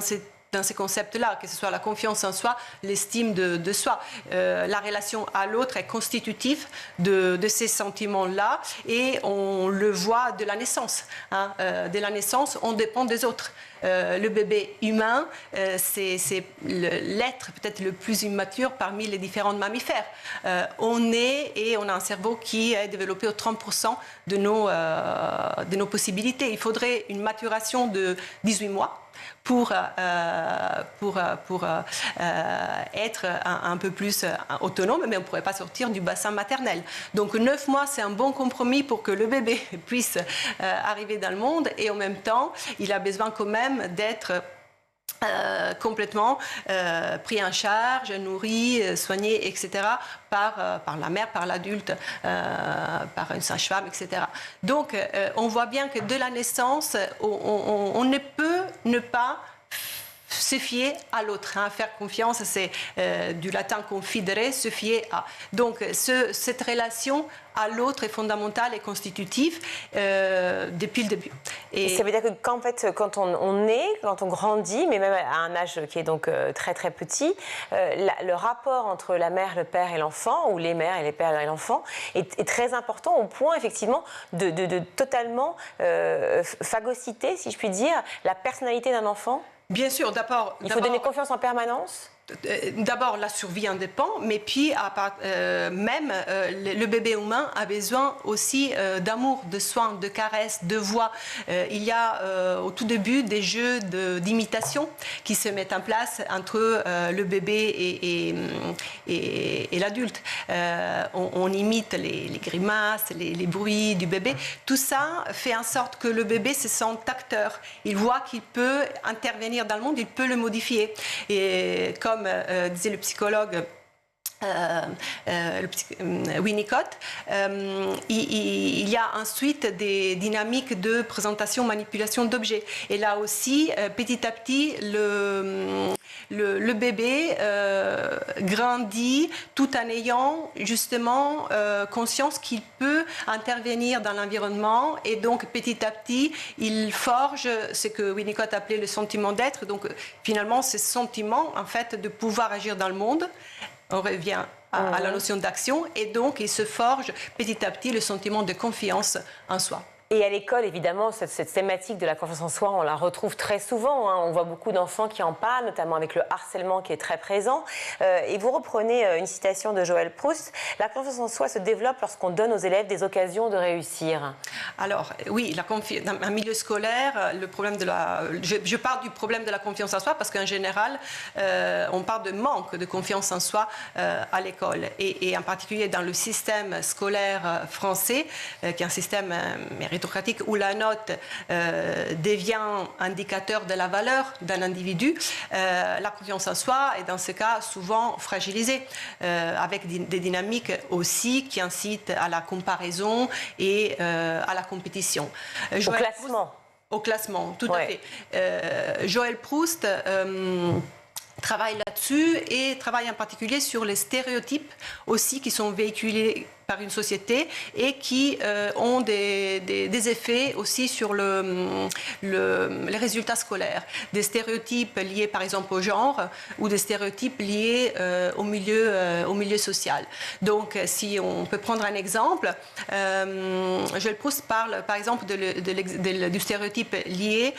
concepts-là, que ce soit la confiance en soi, l'estime de soi. La relation à l'autre est constitutive de ces sentiments-là et on le voit de la naissance. Dès la naissance, on dépend des autres. Le bébé humain, c'est l'être peut-être le plus immature parmi les différents mammifères. On naît et on a un cerveau qui est développé aux 30% de nos possibilités. Il faudrait une maturation de 18 mois pour être un peu plus autonome, mais on ne pourrait pas sortir du bassin maternel. Donc 9 mois, c'est un bon compromis pour que le bébé puisse arriver dans le monde et en même temps, il a besoin quand même d'être complètement pris en charge, nourri, soigné, etc. par la mère, par l'adulte, par une sage-femme, etc. Donc, on voit bien que de la naissance, on ne peut ne pas se fier à l'autre. Faire confiance, c'est du latin confidere, se fier à. Donc, cette relation à l'autre est fondamentale et constitutive depuis le début.
Et ça veut dire que quand on est, quand on grandit, mais même à un âge qui est donc très très petit, le rapport entre la mère, le père et l'enfant, ou les mères et les pères et l'enfant, est très important au point effectivement de totalement phagocyter, si je puis dire, la personnalité d'un enfant.
Bien sûr, d'abord...
Il faut donner confiance en permanence.
D'abord, la survie en dépend, mais puis le bébé humain a besoin aussi d'amour, de soins, de caresses, de voix. Il y a au tout début des jeux d'imitation qui se mettent en place entre le bébé et l'adulte. On imite les grimaces, les bruits du bébé. Tout ça fait en sorte que le bébé se sente acteur. Il voit qu'il peut intervenir dans le monde, il peut le modifier. Et comme disait le psychologue Winnicott, il y a ensuite des dynamiques de présentation, manipulation d'objets. Et là aussi, petit à petit, le bébé grandit tout en ayant justement conscience qu'il peut intervenir dans l'environnement et donc petit à petit, il forge ce que Winnicott appelait le sentiment d'être. Donc finalement, ce sentiment en fait de pouvoir agir dans le monde. On revient à la notion d'action et donc il se forge petit à petit le sentiment de confiance en soi.
Et à l'école, évidemment, cette thématique de la confiance en soi, on la retrouve très souvent. On voit beaucoup d'enfants qui en parlent, notamment avec le harcèlement qui est très présent. Et vous reprenez une citation de Joël Proust. La confiance en soi se développe lorsqu'on donne aux élèves des occasions de réussir. Alors, oui, dans un milieu scolaire, le problème de je parle du problème de la confiance en soi parce qu'en général, on parle de manque de confiance en soi à l'école. Et en particulier dans le système scolaire français, qui est un système méritocratique où la note devient indicateur de la valeur d'un individu, la confiance en soi est dans ce cas souvent fragilisée, avec des dynamiques aussi qui incitent à la comparaison et à la compétition. Au classement, tout à fait. Joël Proust travaille là-dessus et travaille en particulier sur les stéréotypes aussi qui sont véhiculés par une société et qui ont des effets aussi sur les résultats scolaires. Des stéréotypes liés par exemple au genre ou des stéréotypes liés au milieu social. Donc si on peut prendre un exemple, Joël Proust parle par exemple du stéréotype lié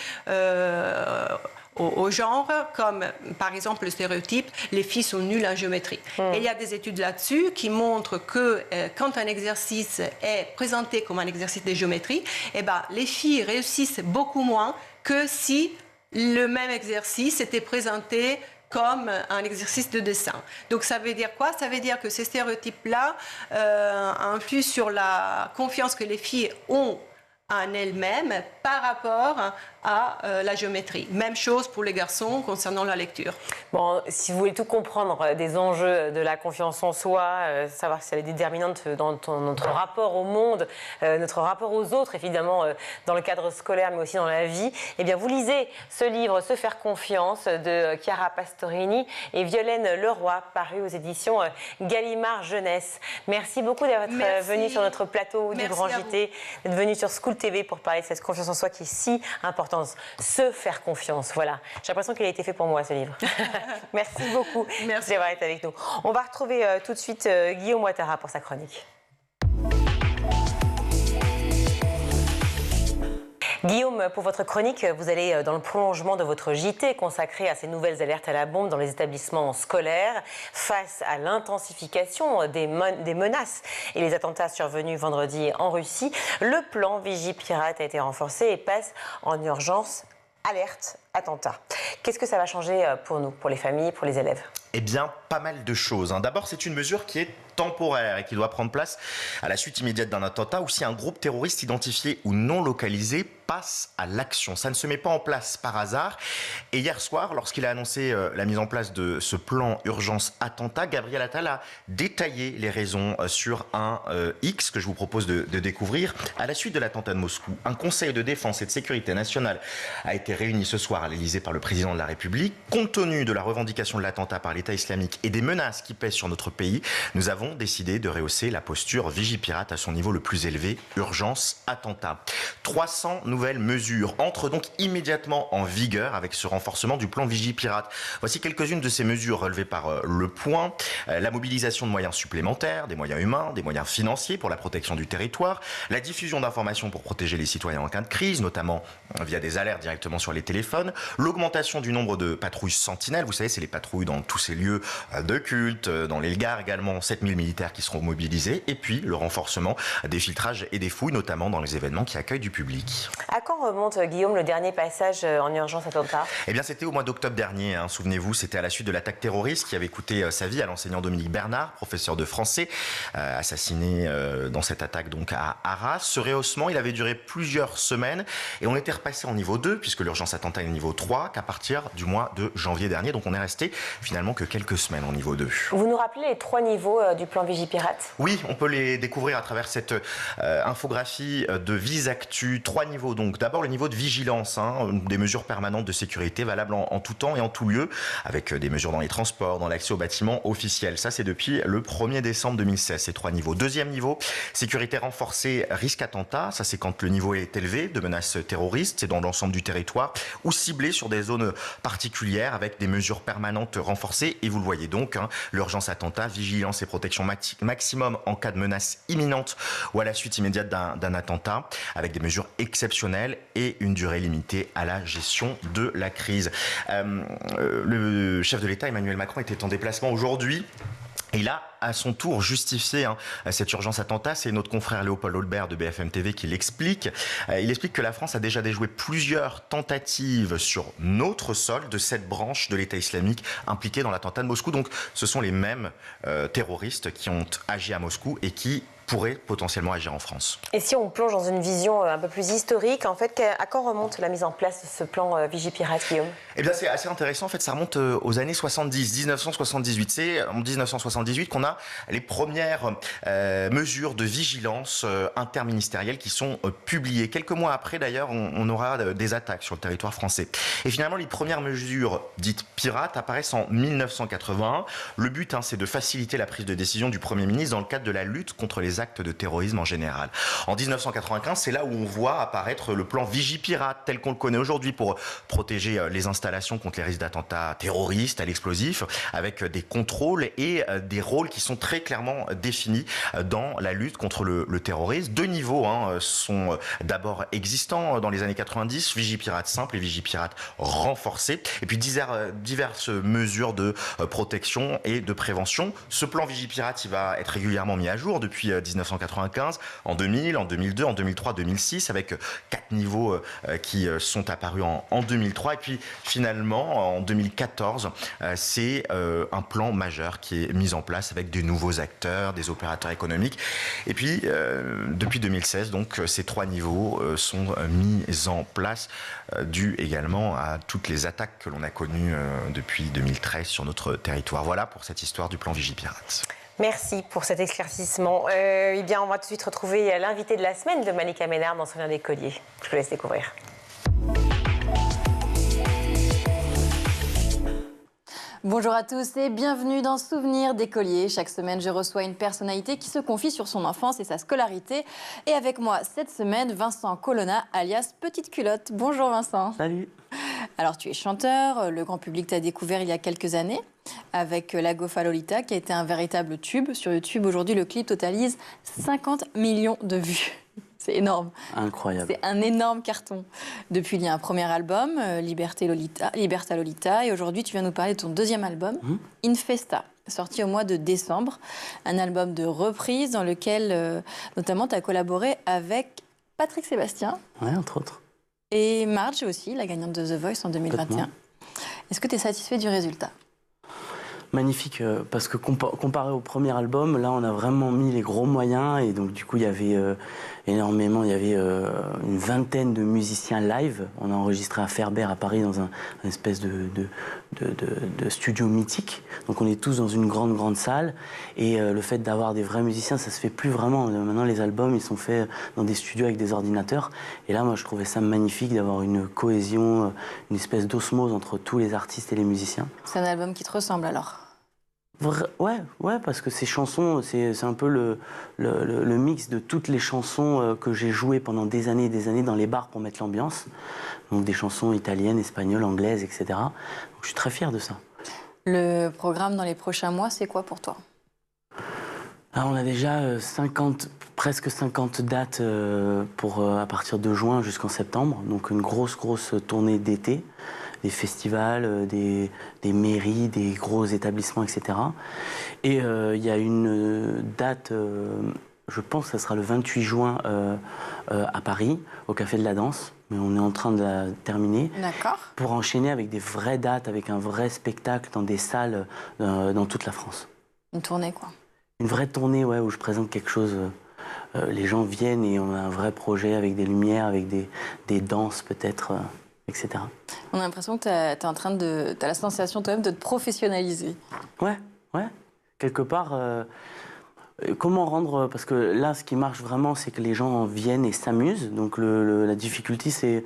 au genre, comme par exemple le stéréotype « les filles sont nulles en géométrie ». Et il y a des études là-dessus qui montrent que quand un exercice est présenté comme un exercice de géométrie, les filles réussissent beaucoup moins que si le même exercice était présenté comme un exercice de dessin. Donc ça veut dire quoi? Ça veut dire que ces stéréotypes-là influent sur la confiance que les filles ont en elles-mêmes par rapport
à la géométrie. Même chose pour les garçons concernant la lecture.
Bon, si vous voulez tout comprendre des enjeux de la confiance en soi, savoir si elle est déterminante dans notre rapport au monde, notre rapport aux autres, évidemment, dans le cadre scolaire, mais aussi dans la vie, eh bien, vous lisez ce livre, Se faire confiance, de Chiara Pastorini et Violaine Leroy, paru aux éditions Gallimard Jeunesse. Merci beaucoup d'être venu sur notre plateau du Grand JT, d'être venu sur School TV pour parler de cette confiance en soi qui est si importante. Se faire confiance, voilà. J'ai l'impression qu'il a été fait pour moi, ce livre. Merci beaucoup d'avoir été avec nous. On va retrouver tout de suite Guillaume Ouattara pour sa chronique. Guillaume, pour votre chronique, vous allez dans le prolongement de votre JT consacré à ces nouvelles alertes à la bombe dans les établissements scolaires face à l'intensification des menaces et les attentats survenus vendredi en Russie. Le plan Vigipirate a été renforcé et passe en urgence alerte attentat. Qu'est-ce que ça va changer pour nous, pour les familles, pour les élèves ?
Eh bien, pas mal de choses. D'abord, c'est une mesure qui est temporaire et qui doit prendre place à la suite immédiate d'un attentat ou si un groupe terroriste identifié ou non localisé passe à l'action. Ça ne se met pas en place par hasard. Et hier soir, lorsqu'il a annoncé la mise en place de ce plan urgence attentat, Gabriel Attal a détaillé les raisons sur un X que je vous propose de découvrir. À la suite de l'attentat de Moscou, un conseil de défense et de sécurité nationale a été réuni ce soir à l'Élysée par le président de la République. Compte tenu de la revendication de l'attentat par l'État islamique et des menaces qui pèsent sur notre pays, nous avons décidé de rehausser la posture Vigipirate à son niveau le plus élevé, urgence attentat. 300 nouvelles mesures entrent donc immédiatement en vigueur avec ce renforcement du plan Vigipirate. Voici quelques-unes de ces mesures relevées par Le Point. La mobilisation de moyens supplémentaires, des moyens humains, des moyens financiers pour la protection du territoire, la diffusion d'informations pour protéger les citoyens en cas de crise, notamment via des alertes directement sur les téléphones, l'augmentation du nombre de patrouilles sentinelles, vous savez, c'est les patrouilles dans tous ces lieux de culte, dans les gares également, 7000 militaires qui seront mobilisés, et puis le renforcement des filtrages et des fouilles, notamment dans les événements qui accueillent du public.
À quand remonte, Guillaume, le dernier passage en urgence attentat ?
Eh bien, c'était au mois d'octobre dernier, souvenez-vous, c'était à la suite de l'attaque terroriste qui avait coûté sa vie à l'enseignant Dominique Bernard, professeur de français, assassiné dans cette attaque donc à Arras. Ce rehaussement, il avait duré plusieurs semaines et on était repassé en niveau 2, puisque l'urgence attentat est niveau 3, qu'à partir du mois de janvier dernier. Donc on est resté finalement que quelques semaines en niveau 2.
Vous nous rappelez les 3 niveaux du plan Vigipirate ?
Oui, on peut les découvrir à travers cette infographie de Visactu. 3 niveaux donc. D'abord le niveau de vigilance, des mesures permanentes de sécurité valables en tout temps et en tout lieu, avec des mesures dans les transports, dans l'accès aux bâtiments officiels. Ça, c'est depuis le 1er décembre 2016, ces 3 niveaux. Deuxième niveau, sécurité renforcée, risque attentat. Ça, c'est quand le niveau est élevé de menaces terroristes, c'est dans l'ensemble du territoire, ou ciblé sur des zones particulières avec des mesures permanentes renforcées. Et vous le voyez donc, l'urgence attentat, vigilance et protection maximum en cas de menace imminente ou à la suite immédiate d'un attentat, avec des mesures exceptionnelles et une durée limitée à la gestion de la crise. Le chef de l'État, Emmanuel Macron, était en déplacement aujourd'hui. Il a à son tour justifié cette urgence attentat. C'est notre confrère Léopold Holbert de BFM TV qui l'explique. Il explique que la France a déjà déjoué plusieurs tentatives sur notre sol de cette branche de l'État islamique impliquée dans l'attentat de Moscou. Donc ce sont les mêmes terroristes qui ont agi à Moscou et qui pourrait potentiellement agir en France.
Et si on plonge dans une vision un peu plus historique, en fait, à quand remonte la mise en place de ce plan Vigipirate, Guillaume ?
Eh bien, c'est assez intéressant. En fait, ça remonte aux années 70, 1978. C'est en 1978 qu'on a les premières mesures de vigilance interministérielle qui sont publiées. Quelques mois après, d'ailleurs, on aura des attaques sur le territoire français. Et finalement, les premières mesures dites pirates apparaissent en 1981. Le but, c'est de faciliter la prise de décision du Premier ministre dans le cadre de la lutte contre les actes de terrorisme en général. En 1995, c'est là où on voit apparaître le plan Vigipirate tel qu'on le connaît aujourd'hui pour protéger les installations contre les risques d'attentats terroristes à l'explosif, avec des contrôles et des rôles qui sont très clairement définis dans la lutte contre le terrorisme. 2 niveaux sont d'abord existants dans les années 90, Vigipirate simple et Vigipirate renforcé, et puis diverses mesures de protection et de prévention. Ce plan Vigipirate, il va être régulièrement mis à jour depuis 1995, en 2000, en 2002, en 2003, 2006, avec 4 niveaux qui sont apparus en 2003. Et puis finalement, en 2014, c'est un plan majeur qui est mis en place avec avec des nouveaux acteurs, des opérateurs économiques. Et puis, depuis 2016, donc, ces 3 niveaux sont mis en place, dû également à toutes les attaques que l'on a connues depuis 2013 sur notre territoire. Voilà pour cette histoire du plan Vigipirate.
Merci pour cet éclaircissement. Eh bien, on va tout de suite retrouver l'invité de la semaine de Malika Ménard dans Souvenirs des colliers. Je vous laisse découvrir.
Bonjour à tous et bienvenue dans Souvenirs des colliers. Chaque semaine, je reçois une personnalité qui se confie sur son enfance et sa scolarité. Et avec moi cette semaine, Vincent Colonna, alias Petite Culotte. Bonjour Vincent.
Salut.
Alors tu es chanteur, le grand public t'a découvert il y a quelques années avec La Gofa Lolita qui a été un véritable tube. Sur YouTube aujourd'hui, le clip totalise 50 millions de vues. C'est énorme.
Incroyable.
C'est un énorme carton. Depuis, il y a un premier album, Liberta Lolita, et aujourd'hui, tu viens nous parler de ton deuxième album, Infesta, sorti au mois de décembre. Un album de reprise dans lequel, notamment, tu as collaboré avec Patrick Sébastien.
Ouais, entre autres.
Et Marge aussi, la gagnante de The Voice en 2021. Est-ce que tu es satisfait du résultat ?
Magnifique, parce que comparé au premier album, là on a vraiment mis les gros moyens et donc du coup il y avait énormément, il y avait une vingtaine de musiciens live. On a enregistré à Ferber à Paris dans un espèce de studio mythique. Donc on est tous dans une grande salle et le fait d'avoir des vrais musiciens, ça se fait plus vraiment. Maintenant les albums ils sont faits dans des studios avec des ordinateurs et là moi je trouvais ça magnifique d'avoir une cohésion, une espèce d'osmose entre tous les artistes et les musiciens.
C'est un album qui te ressemble alors ?
Ouais, parce que ces chansons, c'est un peu le mix de toutes les chansons que j'ai jouées pendant des années et des années dans les bars pour mettre l'ambiance. Donc des chansons italiennes, espagnoles, anglaises, etc. Donc je suis très fier de ça.
Le programme dans les prochains mois, c'est quoi pour toi ?
Alors on a déjà presque 50 dates à partir de juin jusqu'en septembre. Donc une grosse tournée d'été. Des festivals, des mairies, des gros établissements, etc. Et il y a une date, je pense que ça sera le 28 juin à Paris, au Café de la Danse, mais on est en train de la terminer.
D'accord.
Pour enchaîner avec des vraies dates, avec un vrai spectacle dans des salles dans toute la France.
Une tournée, quoi.
Une vraie tournée, ouais, où je présente quelque chose. Les gens viennent et on a un vrai projet avec des lumières, avec des danses peut-être. Etc.
On a l'impression que tu as la sensation toi-même de te professionnaliser.
Ouais. Quelque part, comment rendre... Parce que là, ce qui marche vraiment, c'est que les gens viennent et s'amusent. Donc la difficulté, c'est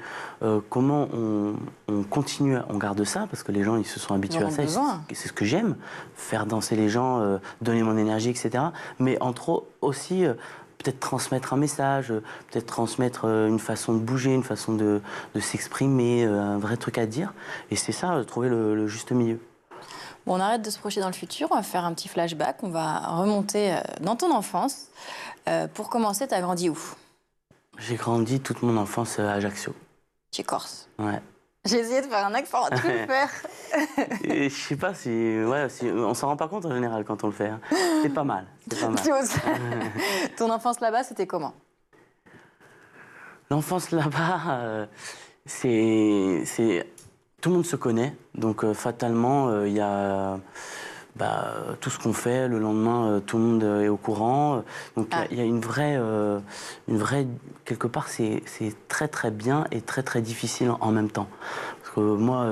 comment on continue, on garde ça, parce que les gens, ils se sont habitués à ça. C'est ce que j'aime, faire danser les gens, donner mon énergie, etc. Mais entre aussi... peut-être transmettre un message, peut-être transmettre une façon de bouger, une façon de s'exprimer, un vrai truc à dire. Et c'est ça, trouver le juste milieu.
Bon, on arrête de se projeter dans le futur, on va faire un petit flashback, on va remonter dans ton enfance. Pour commencer, tu as grandi où ?
J'ai grandi toute mon enfance à Ajaccio.
Tu es corse ?
Ouais.
J'ai essayé de faire un accent, tu peux le faire.
Et je sais pas on s'en rend pas compte en général quand on le fait. Hein. C'est pas mal.
Ton enfance là-bas, c'était comment ?
L'enfance là-bas, c'est tout le monde se connaît, donc fatalement il y a tout ce qu'on fait le lendemain, tout le monde est au courant. Donc il y a une vraie quelque part c'est très bien et très difficile en même temps. Parce que moi,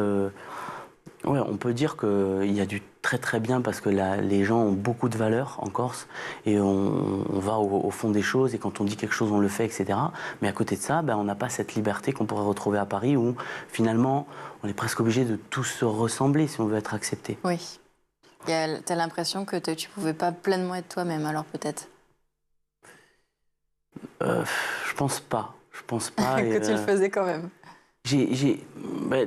on peut dire qu'il y a du très bien parce que les gens ont beaucoup de valeur en Corse et on va au fond des choses et quand on dit quelque chose on le fait, etc. Mais à côté de ça, on n'a pas cette liberté qu'on pourrait retrouver à Paris où finalement on est presque obligé de tous se ressembler si on veut être accepté.
Oui. T'as l'impression que tu pouvais pas pleinement être toi-même, alors peut-être
Je pense pas.
Que tu le faisais quand même.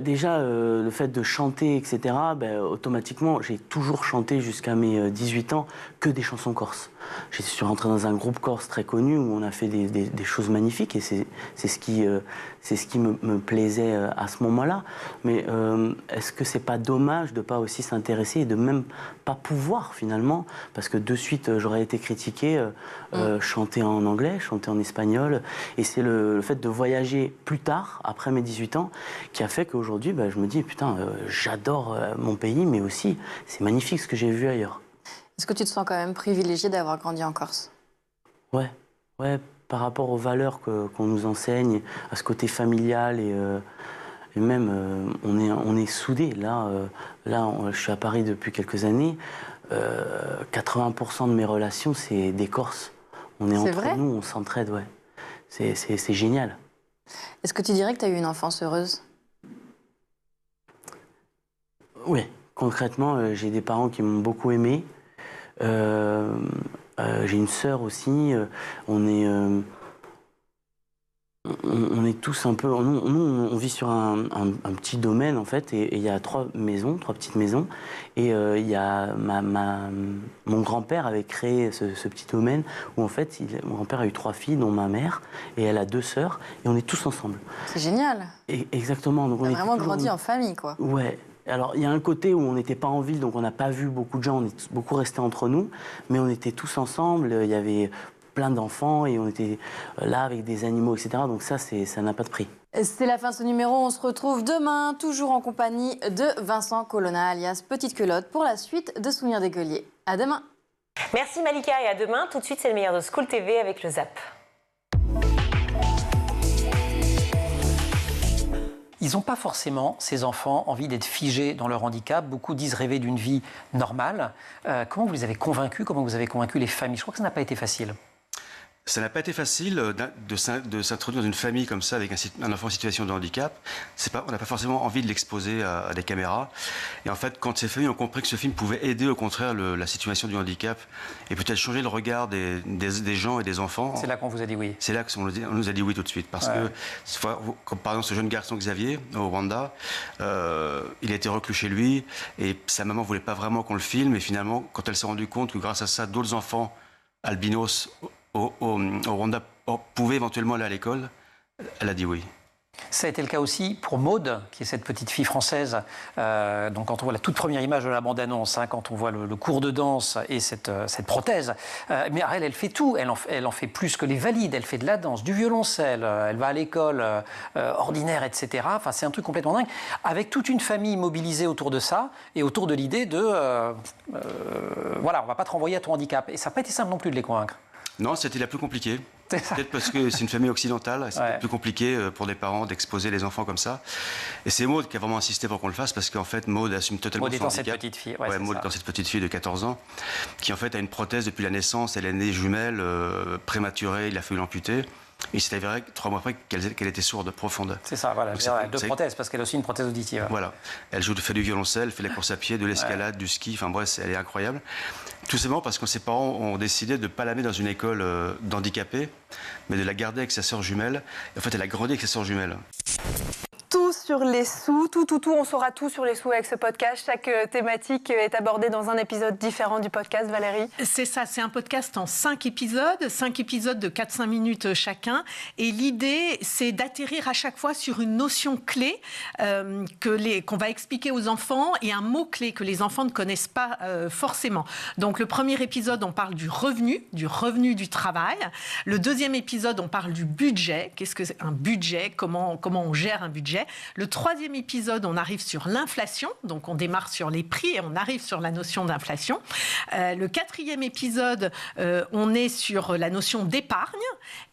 Déjà, le fait de chanter, etc., automatiquement, j'ai toujours chanté jusqu'à mes 18 ans que des chansons corses. Je suis rentré dans un groupe corse très connu où on a fait des choses magnifiques et c'est ce qui me plaisait à ce moment-là. Mais est-ce que c'est pas dommage de pas aussi s'intéresser et de même pas pouvoir finalement, parce que de suite j'aurais été critiqué, chanter en anglais, chanter en espagnol, et c'est le fait de voyager plus tard, après mes 18 ans, qui a fait qu'aujourd'hui je me dis putain, j'adore mon pays, mais aussi c'est magnifique ce que j'ai vu ailleurs.
Est-ce que tu te sens quand même privilégié d'avoir grandi en Corse?
Ouais, par rapport aux valeurs qu'on nous enseigne, à ce côté familial et même on est soudés. Là, je suis à Paris depuis quelques années. 80% de mes relations, c'est des Corses. On est entre
vrai
nous, on s'entraide, ouais. C'est génial.
Est-ce que tu dirais que tu as eu une enfance heureuse?
Oui, concrètement, j'ai des parents qui m'ont beaucoup aimé. J'ai une sœur aussi. On est tous un peu... Nous, on vit sur un petit domaine, en fait, et il y a trois petites maisons. Et il y a mon grand-père avait créé ce petit domaine où, en fait, mon grand-père a eu 3 filles, dont ma mère, et elle a 2 sœurs, et on est tous ensemble.
C'est génial.
Exactement. Donc,
on a vraiment grandi en famille, quoi.
Ouais. Alors, il y a un côté où on n'était pas en ville, donc on n'a pas vu beaucoup de gens, on est beaucoup restés entre nous, mais on était tous ensemble, il y avait plein d'enfants et on était là avec des animaux, etc. Donc ça n'a pas de prix.
C'est la fin de ce numéro, on se retrouve demain, toujours en compagnie de Vincent Colonna, alias Petite Culotte, pour la suite de Souvenirs d'écoliers. À demain.
Merci Malika et à demain. Tout de suite, c'est le meilleur de School TV avec le Zap.
Ils n'ont pas forcément, ces enfants, envie d'être figés dans leur handicap. Beaucoup disent rêver d'une vie normale. Comment vous les avez convaincus? Comment vous avez convaincu les familles? Je crois que ça n'a pas été facile.
Ça n'a pas été facile de s'introduire dans une famille comme ça avec un enfant en situation de handicap. On n'a pas forcément envie de l'exposer à des caméras. Et en fait, quand ces familles ont compris que ce film pouvait aider au contraire la situation du handicap et peut-être changer le regard des gens et des enfants.
C'est là qu'on vous a dit oui.
C'est là qu'on nous a dit oui tout de suite. Parce que, comme par exemple ce jeune garçon Xavier au Rwanda, il a été reclus chez lui et sa maman ne voulait pas vraiment qu'on le filme. Et finalement, quand elle s'est rendue compte que grâce à ça, d'autres enfants albinos au Rwanda pouvait éventuellement aller à l'école, elle a dit oui.
Ça a été le cas aussi pour Maude, qui est cette petite fille française. Donc quand on voit la toute première image de la bande-annonce, quand on voit le cours de danse et cette prothèse, mais elle fait tout. Elle en fait plus que les valides. Elle fait de la danse, du violoncelle, elle va à l'école ordinaire, etc. Enfin, c'est un truc complètement dingue. Avec toute une famille mobilisée autour de ça et autour de l'idée de voilà, on va pas te renvoyer à ton handicap. Et ça n'a pas été simple non plus de les convaincre.
Non, c'était la plus compliquée. Peut-être parce que c'est une famille occidentale, c'est plus compliqué pour des parents d'exposer les enfants comme ça. Et c'est Maude qui a vraiment insisté pour qu'on le fasse, parce qu'en fait, Maude assume totalement son handicap.
Maude étant cette petite fille.
Maude étant cette petite fille de 14 ans, qui en fait a une prothèse depuis la naissance. Elle est née jumelle, prématurée, il a fallu l'amputer. Et il s'est avéré 3 mois après qu'elle était sourde, profonde.
C'est ça, voilà. Donc, 2 prothèses, parce qu'elle a aussi une prothèse auditive.
Voilà. Elle fait du violoncelle, fait la course à pied, de l'escalade, du ski. Enfin bref, elle est incroyable. Tout simplement parce que ses parents ont décidé de ne pas la mettre dans une école d'handicapés, mais de la garder avec sa sœur jumelle. Et en fait, elle a grandi avec sa sœur jumelle.
Tout sur les sous, tout, on saura tout sur les sous avec ce podcast. Chaque thématique est abordée dans un épisode différent du podcast, Valérie.
C'est ça, c'est un podcast en 5 épisodes de 4-5 minutes chacun. Et l'idée, c'est d'atterrir à chaque fois sur une notion clé qu'on va expliquer aux enfants et un mot-clé que les enfants ne connaissent pas forcément. Donc le premier épisode, on parle du revenu du travail. Le deuxième épisode, on parle du budget. Qu'est-ce que c'est un budget? Comment on gère un budget? Le troisième épisode, on arrive sur l'inflation. Donc, on démarre sur les prix et on arrive sur la notion d'inflation. Le 4e épisode, on est sur la notion d'épargne.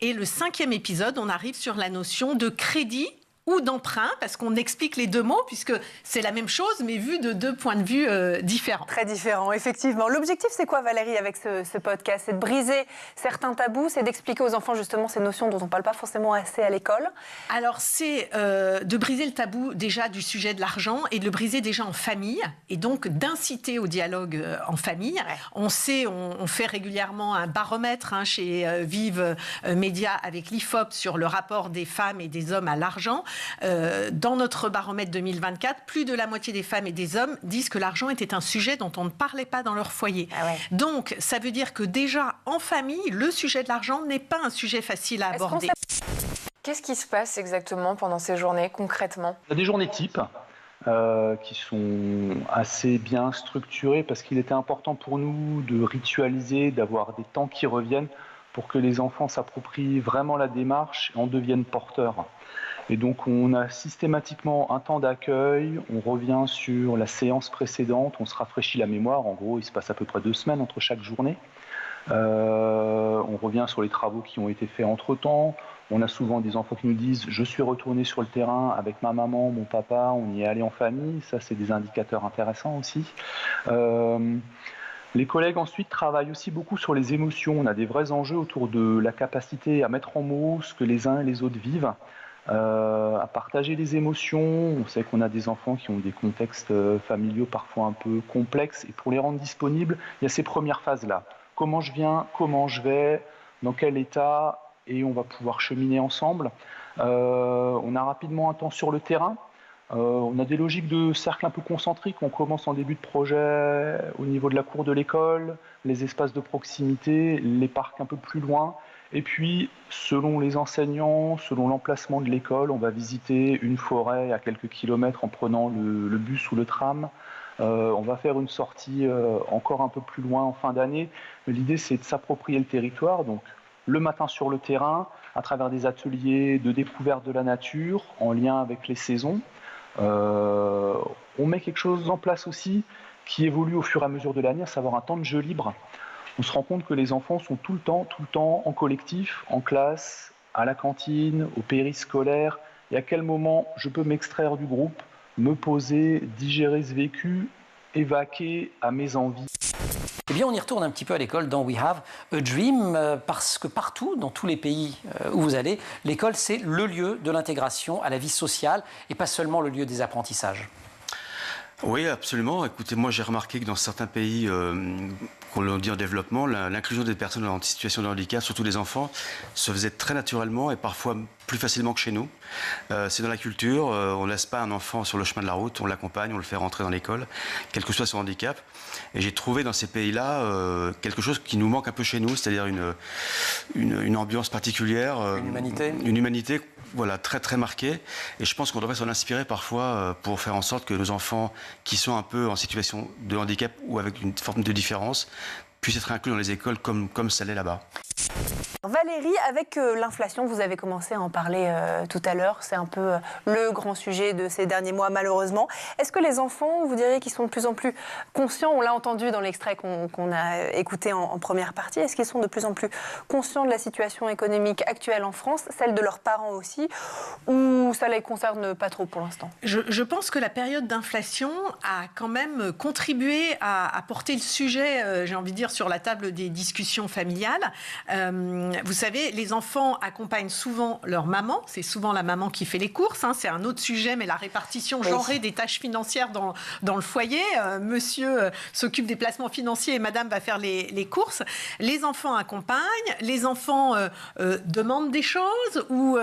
Et le 5e épisode, on arrive sur la notion de crédit ou d'emprunt, parce qu'on explique les 2 mots, puisque c'est la même chose, mais vu de 2 points de vue différents.
Très différents, effectivement. L'objectif, c'est quoi, Valérie, avec ce podcast? C'est de briser certains tabous, c'est d'expliquer aux enfants, justement, ces notions dont on ne parle pas forcément assez à l'école.
Alors, c'est de briser le tabou, déjà, du sujet de l'argent, et de le briser déjà en famille, et donc d'inciter au dialogue en famille. On fait régulièrement un baromètre chez Vive Média avec l'IFOP sur le rapport des femmes et des hommes à l'argent. Dans notre baromètre 2024, plus de la moitié des femmes et des hommes disent que l'argent était un sujet dont on ne parlait pas dans leur foyer. Donc, ça veut dire que déjà, en famille, le sujet de l'argent n'est pas un sujet facile à aborder.
Qu'est-ce qui se passe exactement pendant ces journées, concrètement?
Il y a des journées types qui sont assez bien structurées parce qu'il était important pour nous de ritualiser, d'avoir des temps qui reviennent pour que les enfants s'approprient vraiment la démarche et en deviennent porteurs. Et donc on a systématiquement un temps d'accueil, on revient sur la séance précédente, on se rafraîchit la mémoire, en gros il se passe à peu près 2 semaines entre chaque journée. On revient sur les travaux qui ont été faits entre-temps. On a souvent des enfants qui nous disent « je suis retourné sur le terrain avec ma maman, mon papa, on y est allé en famille ». Ça, c'est des indicateurs intéressants aussi. Les collègues ensuite travaillent aussi beaucoup sur les émotions. On a des vrais enjeux autour de la capacité à mettre en mots ce que les uns et les autres vivent, à partager les émotions. On sait qu'on a des enfants qui ont des contextes familiaux parfois un peu complexes. Et pour les rendre disponibles, il y a ces premières phases-là. Comment je viens, comment je vais, dans quel état, et on va pouvoir cheminer ensemble. On a rapidement un temps sur le terrain. On a des logiques de cercle un peu concentriques. On commence en début de projet au niveau de la cour de l'école, les espaces de proximité, les parcs un peu plus loin. Et puis, selon les enseignants, selon l'emplacement de l'école, on va visiter une forêt à quelques kilomètres en prenant le bus ou le tram. On va faire une sortie encore un peu plus loin en fin d'année. L'idée, c'est de s'approprier le territoire. Donc, le matin sur le terrain, à travers des ateliers de découverte de la nature, en lien avec les saisons. On met quelque chose en place aussi qui évolue au fur et à mesure de l'année, à savoir un temps de jeu libre. On se rend compte que les enfants sont tout le temps en collectif, en classe, à la cantine, au périscolaire. Et à quel moment je peux m'extraire du groupe, me poser, digérer ce vécu, évacuer à mes envies.
Eh bien, on y retourne un petit peu à l'école dans We Have a Dream, parce que partout, dans tous les pays où vous allez, l'école, c'est le lieu de l'intégration à la vie sociale et pas seulement le lieu des apprentissages.
Oui, absolument. Écoutez, moi, j'ai remarqué que dans certains pays qu'on dit en développement, l'inclusion des personnes en situation de handicap, surtout les enfants, se faisait très naturellement et parfois plus facilement que chez nous. C'est dans la culture, on ne laisse pas un enfant sur le chemin de la route, on l'accompagne, on le fait rentrer dans l'école, quel que soit son handicap. Et j'ai trouvé dans ces pays-là quelque chose qui nous manque un peu chez nous, c'est-à-dire une ambiance particulière. Une humanité. Voilà, très très marquée. Et je pense qu'on devrait s'en inspirer parfois pour faire en sorte que nos enfants qui sont un peu en situation de handicap ou avec une forme de différence puissent être inclus dans les écoles comme ça l'est là-bas.
Valérie, avec l'inflation, vous avez commencé à en parler tout à l'heure, c'est un peu le grand sujet de ces derniers mois malheureusement. Est-ce que les enfants, vous diriez qu'ils sont de plus en plus conscients, on l'a entendu dans l'extrait qu'on a écouté en première partie, est-ce qu'ils sont de plus en plus conscients de la situation économique actuelle en France, celle de leurs parents aussi, ou ça les concerne pas trop pour l'instant ?
Je pense que la période d'inflation a quand même contribué à porter le sujet, j'ai envie de dire, sur la table des discussions familiales. Vous savez, les enfants accompagnent souvent leur maman. C'est souvent la maman qui fait les courses. C'est un autre sujet, mais la répartition genrée des tâches financières dans le foyer. Monsieur s'occupe des placements financiers et madame va faire les courses. Les enfants accompagnent. Les enfants demandent des choses ou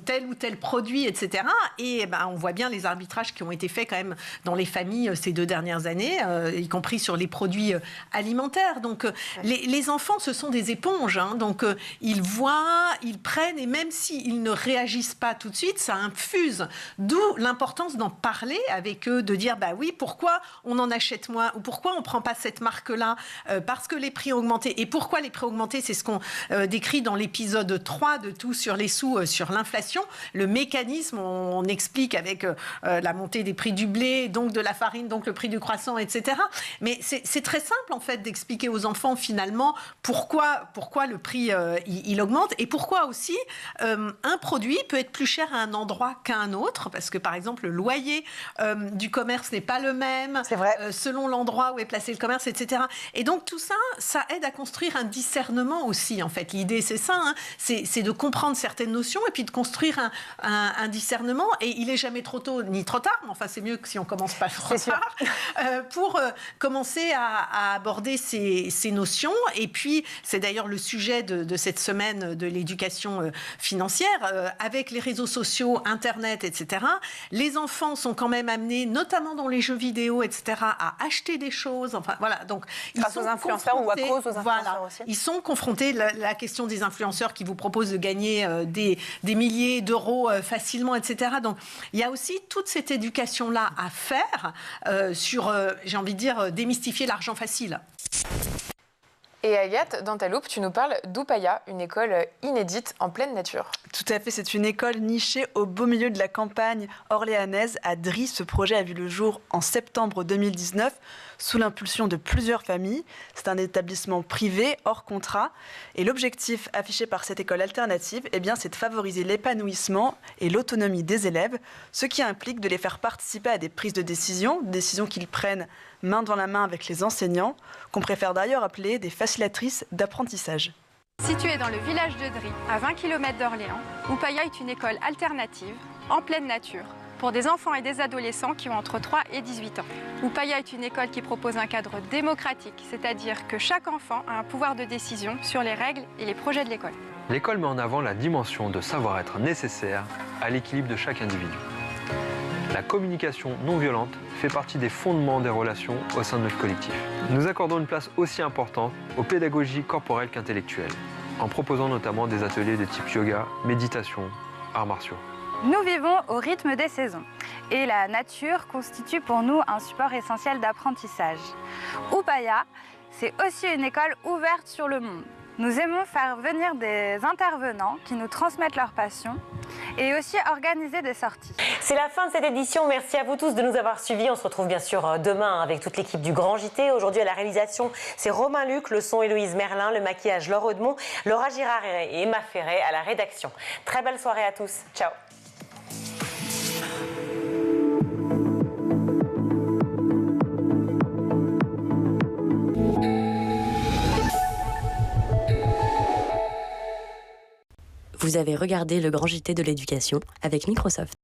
tel produit, etc. Et on voit bien les arbitrages qui ont été faits quand même dans les familles ces 2 dernières années, y compris sur les produits alimentaires. Donc, les enfants, ce sont des éponges. Donc, ils voient, ils prennent, et même s'ils ne réagissent pas tout de suite, ça infuse. D'où l'importance d'en parler avec eux, de dire, oui, pourquoi on en achète moins, ou pourquoi on ne prend pas cette marque-là, parce que les prix ont augmenté. Et pourquoi les prix ont augmenté ? C'est ce qu'on décrit dans l'épisode 3 de Tout sur les sous, sur l'inflation. Le mécanisme, on explique avec la montée des prix du blé, donc de la farine, donc le prix du croissant, etc. Mais c'est très simple, en fait, d'expliquer aux enfants, finalement, pourquoi le prix il augmente et pourquoi aussi un produit peut être plus cher à un endroit qu'à un autre, parce que par exemple le loyer du commerce n'est pas le même selon l'endroit où est placé le commerce, etc. Et donc tout ça, ça aide à construire un discernement aussi, en fait. L'idée c'est ça, c'est de comprendre certaines notions et puis de construire un discernement, et il n'est jamais trop tôt ni trop tard, mais enfin c'est mieux que si on commence pas trop tard, pour commencer à aborder ces notions. Et puis c'est d'ailleurs le sujet de cette semaine de l'éducation financière, avec les réseaux sociaux, Internet, etc. Les enfants sont quand même amenés, notamment dans les jeux vidéo, etc., à acheter des choses. Enfin, voilà. Donc,
grâce aux influenceurs ou à cause aux influenceurs aussi.
Ils sont confrontés, la question des influenceurs qui vous proposent de gagner des milliers d'euros facilement, etc. Donc, il y a aussi toute cette éducation-là à faire sur, j'ai envie de dire, démystifier l'argent facile.
Et Agathe, dans ta loupe, tu nous parles d'Upaya, une école inédite en pleine nature.
Tout à fait, c'est une école nichée au beau milieu de la campagne orléanaise à Drie. Ce projet a vu le jour en septembre 2019 sous l'impulsion de plusieurs familles. C'est un établissement privé hors contrat et l'objectif affiché par cette école alternative, c'est de favoriser l'épanouissement et l'autonomie des élèves, ce qui implique de les faire participer à des prises de décisions qu'ils prennent main dans la main avec les enseignants, qu'on préfère d'ailleurs appeler des facilitatrices d'apprentissage.
Située dans le village de Drie, à 20 km d'Orléans, Upaya est une école alternative, en pleine nature, pour des enfants et des adolescents qui ont entre 3 et 18 ans. Upaya est une école qui propose un cadre démocratique, c'est-à-dire que chaque enfant a un pouvoir de décision sur les règles et les projets de l'école.
L'école met en avant la dimension de savoir-être nécessaire à l'équilibre de chaque individu. La communication non violente fait partie des fondements des relations au sein de notre collectif. Nous accordons une place aussi importante aux pédagogies corporelles qu'intellectuelles, en proposant notamment des ateliers de type yoga, méditation, arts martiaux.
Nous vivons au rythme des saisons et la nature constitue pour nous un support essentiel d'apprentissage. Upaya, c'est aussi une école ouverte sur le monde. Nous aimons faire venir des intervenants qui nous transmettent leur passion et aussi organiser des sorties.
C'est la fin de cette édition. Merci à vous tous de nous avoir suivis. On se retrouve bien sûr demain avec toute l'équipe du Grand JT. Aujourd'hui à la réalisation, c'est Romain Luc, le son Héloïse Merlin, le maquillage Laure Audemont, Laura Girard et Emma Ferret à la rédaction. Très belle soirée à tous. Ciao.
Vous avez regardé le Grand JT de l'éducation avec Microsoft.